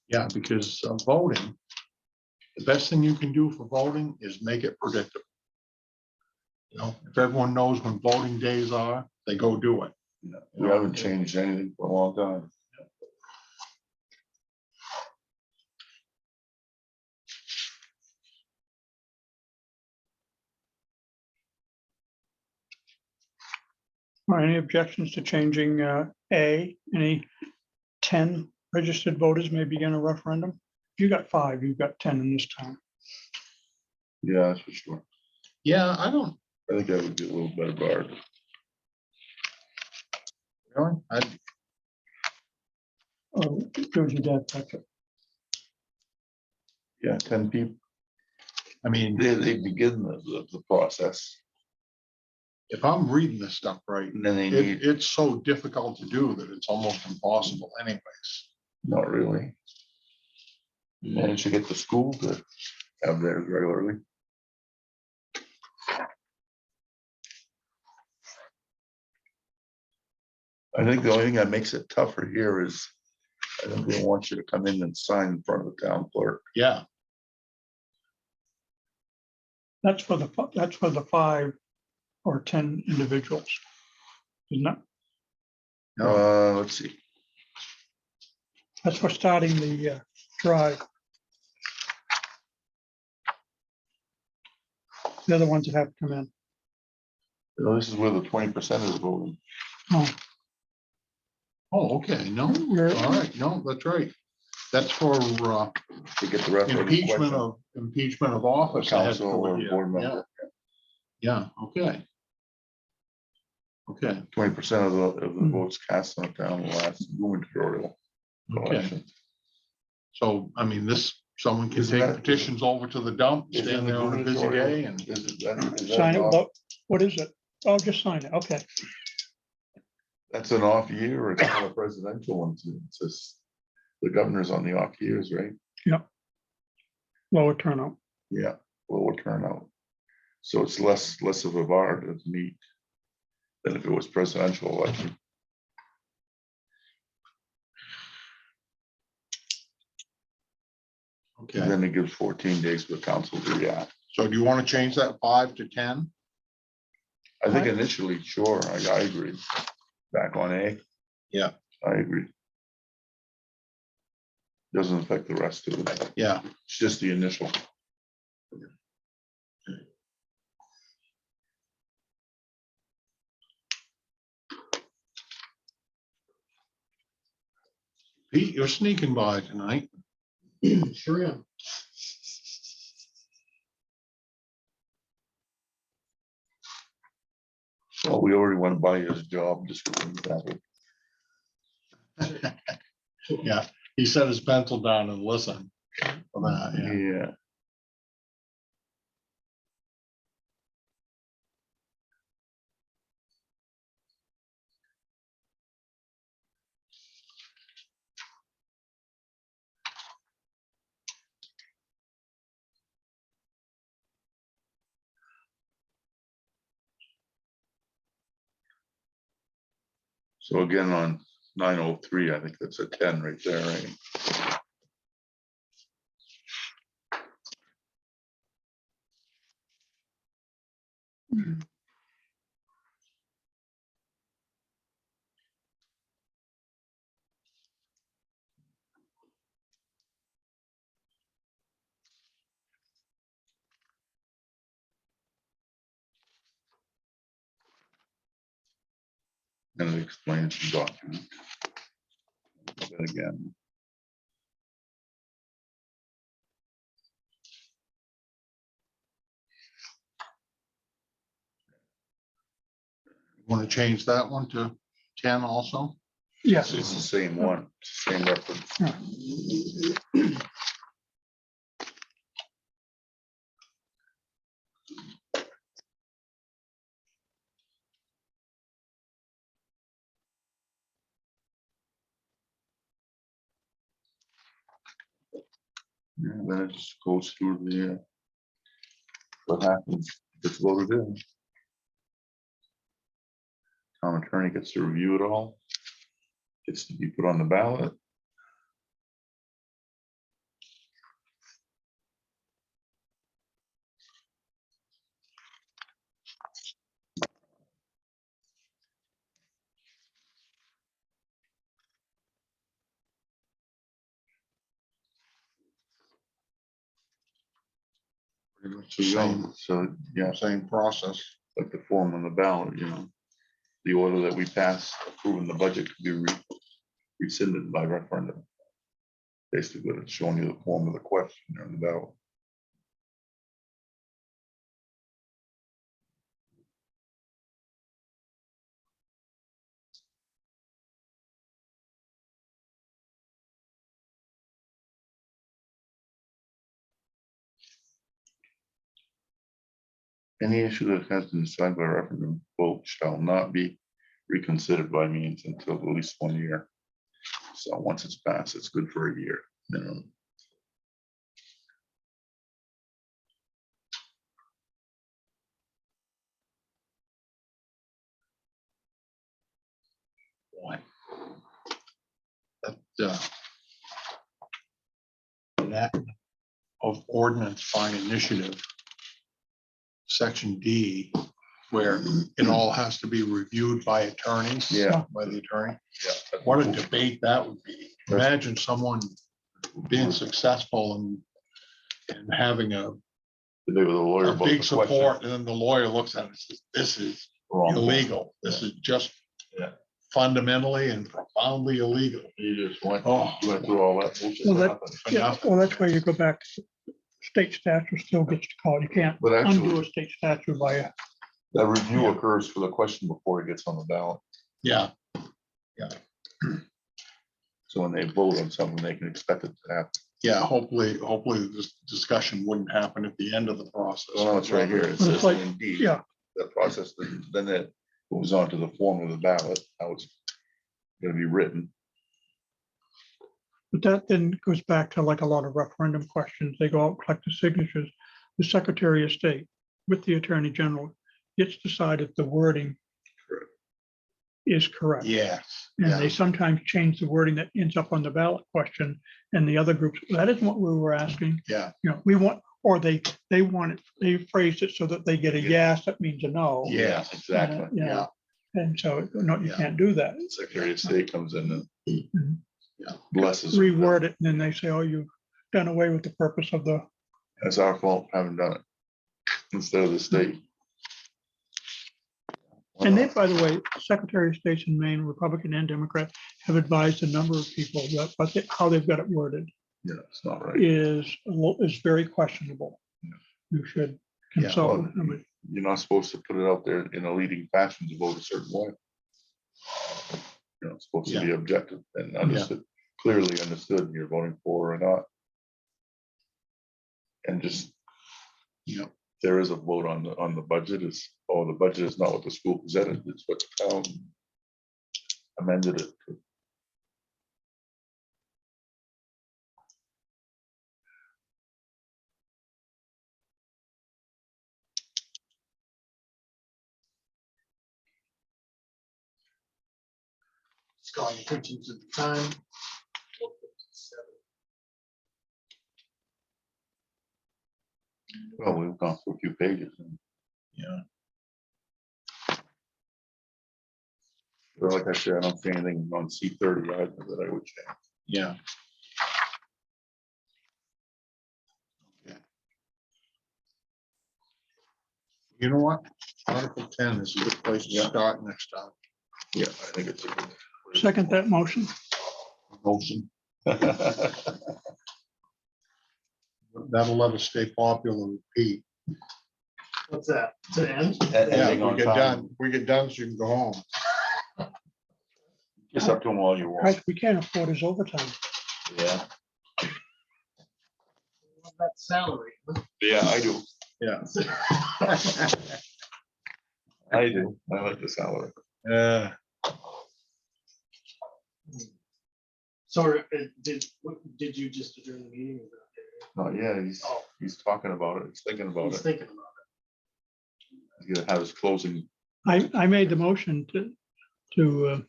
[SPEAKER 2] Yeah, because voting, the best thing you can do for voting is make it predictable. You know, if everyone knows when voting days are, they go do it.
[SPEAKER 4] We haven't changed anything for a long time.
[SPEAKER 1] Or any objections to changing any 10 registered voters may begin a referendum? You got 5, you've got 10 in this town.
[SPEAKER 4] Yeah, that's for sure.
[SPEAKER 2] Yeah,
[SPEAKER 4] I think that would be a little better guard.
[SPEAKER 1] Oh, George, your dad, Patrick.
[SPEAKER 4] Yeah, 10 people.
[SPEAKER 2] I mean,
[SPEAKER 4] They begin the process,
[SPEAKER 2] if I'm reading this stuff right,
[SPEAKER 4] and then they need,
[SPEAKER 2] it's so difficult to do that it's almost impossible anyways.
[SPEAKER 4] not really. Manage to get the school to have theirs regularly. I think the only thing that makes it tougher here is, I think they want you to come in and sign in front of the town clerk.
[SPEAKER 2] Yeah,
[SPEAKER 1] That's for the 5 or 10 individuals. Isn't that,
[SPEAKER 4] Let's see.
[SPEAKER 1] that's for starting the drive. They're the ones that have to come in.
[SPEAKER 4] This is where the 20% is voting.
[SPEAKER 1] Oh,
[SPEAKER 2] oh, okay, no,
[SPEAKER 1] you're-
[SPEAKER 2] all right, no, that's right. That's for
[SPEAKER 4] To get the referendum
[SPEAKER 2] impeachment
[SPEAKER 4] question.
[SPEAKER 2] of office. that has to
[SPEAKER 4] Council
[SPEAKER 2] go in
[SPEAKER 4] or
[SPEAKER 2] here.
[SPEAKER 4] board
[SPEAKER 2] Yeah,
[SPEAKER 4] member.
[SPEAKER 2] yeah, okay. Okay,
[SPEAKER 4] 20% of the
[SPEAKER 1] Hmm.
[SPEAKER 4] votes cast on the town last gubernatorial
[SPEAKER 2] okay.
[SPEAKER 4] election.
[SPEAKER 2] So, I mean, someone can
[SPEAKER 4] Isn't
[SPEAKER 2] take
[SPEAKER 4] that-
[SPEAKER 2] petitions over to the dump,
[SPEAKER 4] Isn't
[SPEAKER 2] stand
[SPEAKER 4] the
[SPEAKER 2] there on a busy
[SPEAKER 4] gubernatorial-
[SPEAKER 2] day and.
[SPEAKER 4] is that
[SPEAKER 1] sign it,
[SPEAKER 4] an off-
[SPEAKER 1] but what is it? Oh, just sign it, okay.
[SPEAKER 4] That's an off year, or it's not a presidential one, it's just the governor's on the off years, right?
[SPEAKER 1] Lower turnout.
[SPEAKER 4] Yeah, lower turnout. So it's less of a bar to meet than if it was presidential election.
[SPEAKER 2] Okay,
[SPEAKER 4] And then it gives 14 days for the council to react.
[SPEAKER 2] so do you want to change that 5 to 10?
[SPEAKER 4] I think
[SPEAKER 1] Right.
[SPEAKER 4] initially, sure, I agree. Back on A.
[SPEAKER 2] Yeah.
[SPEAKER 4] I agree. Doesn't affect the rest of it.
[SPEAKER 2] Yeah,
[SPEAKER 4] It's just the initial.
[SPEAKER 2] Pete, you're sneaking by tonight.
[SPEAKER 3] Sure am.
[SPEAKER 4] Well, we already want to buy his job description.
[SPEAKER 2] Yeah, he set his pencil down and listened for that, yeah.
[SPEAKER 4] Yeah. So again, on 903, I think that's a 10 right there, right? And it explains the document. Then again,
[SPEAKER 2] Want to change that one to 10 also?
[SPEAKER 1] Yes,
[SPEAKER 4] it's the same one, same reference. Yeah, then it just goes through the, what happens, if it's voted in. Town attorney gets to review it all. Gets to be put on the ballot.
[SPEAKER 2] Pretty much
[SPEAKER 4] So,
[SPEAKER 2] the same,
[SPEAKER 4] yeah,
[SPEAKER 2] same process.
[SPEAKER 4] like the form on the ballot, the order that we pass approving the budget could be rescinded by referendum. Basically, it's showing you the form of the question on the ballot. Any issue that has been decided by referendum vote shall not be reconsidered by means until at least 1 year. So once it's passed, it's good for a year minimum.
[SPEAKER 2] Boy. That of ordinance by initiative. Section D, where it all has to be reviewed by attorneys.
[SPEAKER 4] Yeah.
[SPEAKER 2] By the attorney.
[SPEAKER 4] Yeah.
[SPEAKER 2] What a debate that would be. Imagine someone being successful and having a
[SPEAKER 4] They were the lawyer about
[SPEAKER 2] big
[SPEAKER 4] the question.
[SPEAKER 2] support, and then the lawyer looks at it and says, this is
[SPEAKER 4] Wrong.
[SPEAKER 2] illegal. This is just
[SPEAKER 4] Yeah.
[SPEAKER 2] fundamentally and profoundly illegal.
[SPEAKER 4] You just went,
[SPEAKER 2] Oh.
[SPEAKER 4] went through all that. bullshit
[SPEAKER 1] Well,
[SPEAKER 4] to
[SPEAKER 1] that-
[SPEAKER 4] happen.
[SPEAKER 1] yeah, well, that's where you go back to state statute still gets to call. You can't
[SPEAKER 4] But
[SPEAKER 1] undo
[SPEAKER 4] actually,
[SPEAKER 1] a state statute by a
[SPEAKER 4] that review
[SPEAKER 2] Yeah.
[SPEAKER 4] occurs for the question before it gets on the ballot.
[SPEAKER 2] Yeah,
[SPEAKER 4] So when they vote on something, they can expect it to happen.
[SPEAKER 2] yeah, hopefully this discussion wouldn't happen at the end of the process.
[SPEAKER 4] Oh, no, it's right here. It
[SPEAKER 1] But it's
[SPEAKER 4] says
[SPEAKER 1] like-
[SPEAKER 4] indeed.
[SPEAKER 1] yeah.
[SPEAKER 4] That process, then it moves on to the form of the ballot, how it's gonna be written.
[SPEAKER 1] But that then goes back to like a lot of referendum questions. They go out, collect the signatures. The Secretary of State with the Attorney General gets to decide if the wording is correct.
[SPEAKER 2] Yes,
[SPEAKER 1] And they
[SPEAKER 2] yeah,
[SPEAKER 1] sometimes change the wording that ends up on the ballot question, and the other groups, that isn't what we were asking.
[SPEAKER 2] yeah,
[SPEAKER 1] We want, or they want it, they phrased it so that they get a yes, that means a no.
[SPEAKER 2] Yeah.
[SPEAKER 4] Exactly.
[SPEAKER 2] yeah,
[SPEAKER 1] And so, no, you
[SPEAKER 2] Yeah.
[SPEAKER 1] can't do that.
[SPEAKER 4] Secretary of State comes in and
[SPEAKER 1] Mhm.
[SPEAKER 4] blesses.
[SPEAKER 1] Reword it, and then they say, oh, you've done away with the purpose of the,
[SPEAKER 4] It's our fault, haven't done it. Instead of the state.
[SPEAKER 1] and they, by the way, Secretary of State in Maine, Republican and Democrat, have advised a number of people that, but how they've got it worded
[SPEAKER 4] Yeah, it's not right.
[SPEAKER 1] is very questionable.
[SPEAKER 4] Yeah.
[SPEAKER 1] You should
[SPEAKER 2] Yeah,
[SPEAKER 1] consult.
[SPEAKER 4] well,
[SPEAKER 1] with somebody.
[SPEAKER 4] You're not supposed to put it out there in a leading fashion to vote a certain way. It's supposed to be objective and understood, clearly understood you're voting for or not. And just, there is a vote on the budget is, oh, the budget is not what the school presented, it's what the town amended it to.
[SPEAKER 3] Just calling attention to the time. 4:57.
[SPEAKER 4] Well, we've gone through a few pages. And
[SPEAKER 2] Yeah.
[SPEAKER 4] like I said, I don't see anything on C30 either that I would change.
[SPEAKER 2] Yeah. Okay. You know what? Article 10 is a good place to start next time.
[SPEAKER 4] Yeah, I think it's a good
[SPEAKER 1] Second that motion.
[SPEAKER 2] Motion. That'll let us stay popular with Pete.
[SPEAKER 3] What's that? To end?
[SPEAKER 2] Yeah,
[SPEAKER 4] Ending
[SPEAKER 2] we
[SPEAKER 4] on
[SPEAKER 2] get
[SPEAKER 4] time.
[SPEAKER 2] done. We get done, so you can go home.
[SPEAKER 4] It's up to them all you want.
[SPEAKER 1] Right, we can't afford his overtime.
[SPEAKER 4] Yeah,
[SPEAKER 3] That salary.
[SPEAKER 4] yeah, I do.
[SPEAKER 2] Yeah.
[SPEAKER 4] I do. I like the salary.
[SPEAKER 2] Yeah.
[SPEAKER 3] So did you just adjourn the meeting?
[SPEAKER 4] Oh, yeah,
[SPEAKER 3] Oh.
[SPEAKER 4] he's talking about it. He's thinking about
[SPEAKER 3] He's
[SPEAKER 4] it.
[SPEAKER 3] thinking about
[SPEAKER 4] He's gonna have his closing.
[SPEAKER 1] I made the motion to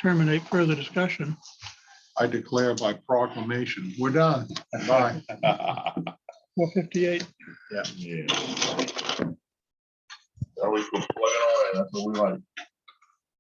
[SPEAKER 1] terminate further discussion.
[SPEAKER 2] I declare by proclamation, we're done. Bye.
[SPEAKER 1] 4:58.
[SPEAKER 4] Yeah. Always go plug it away. That's what we like.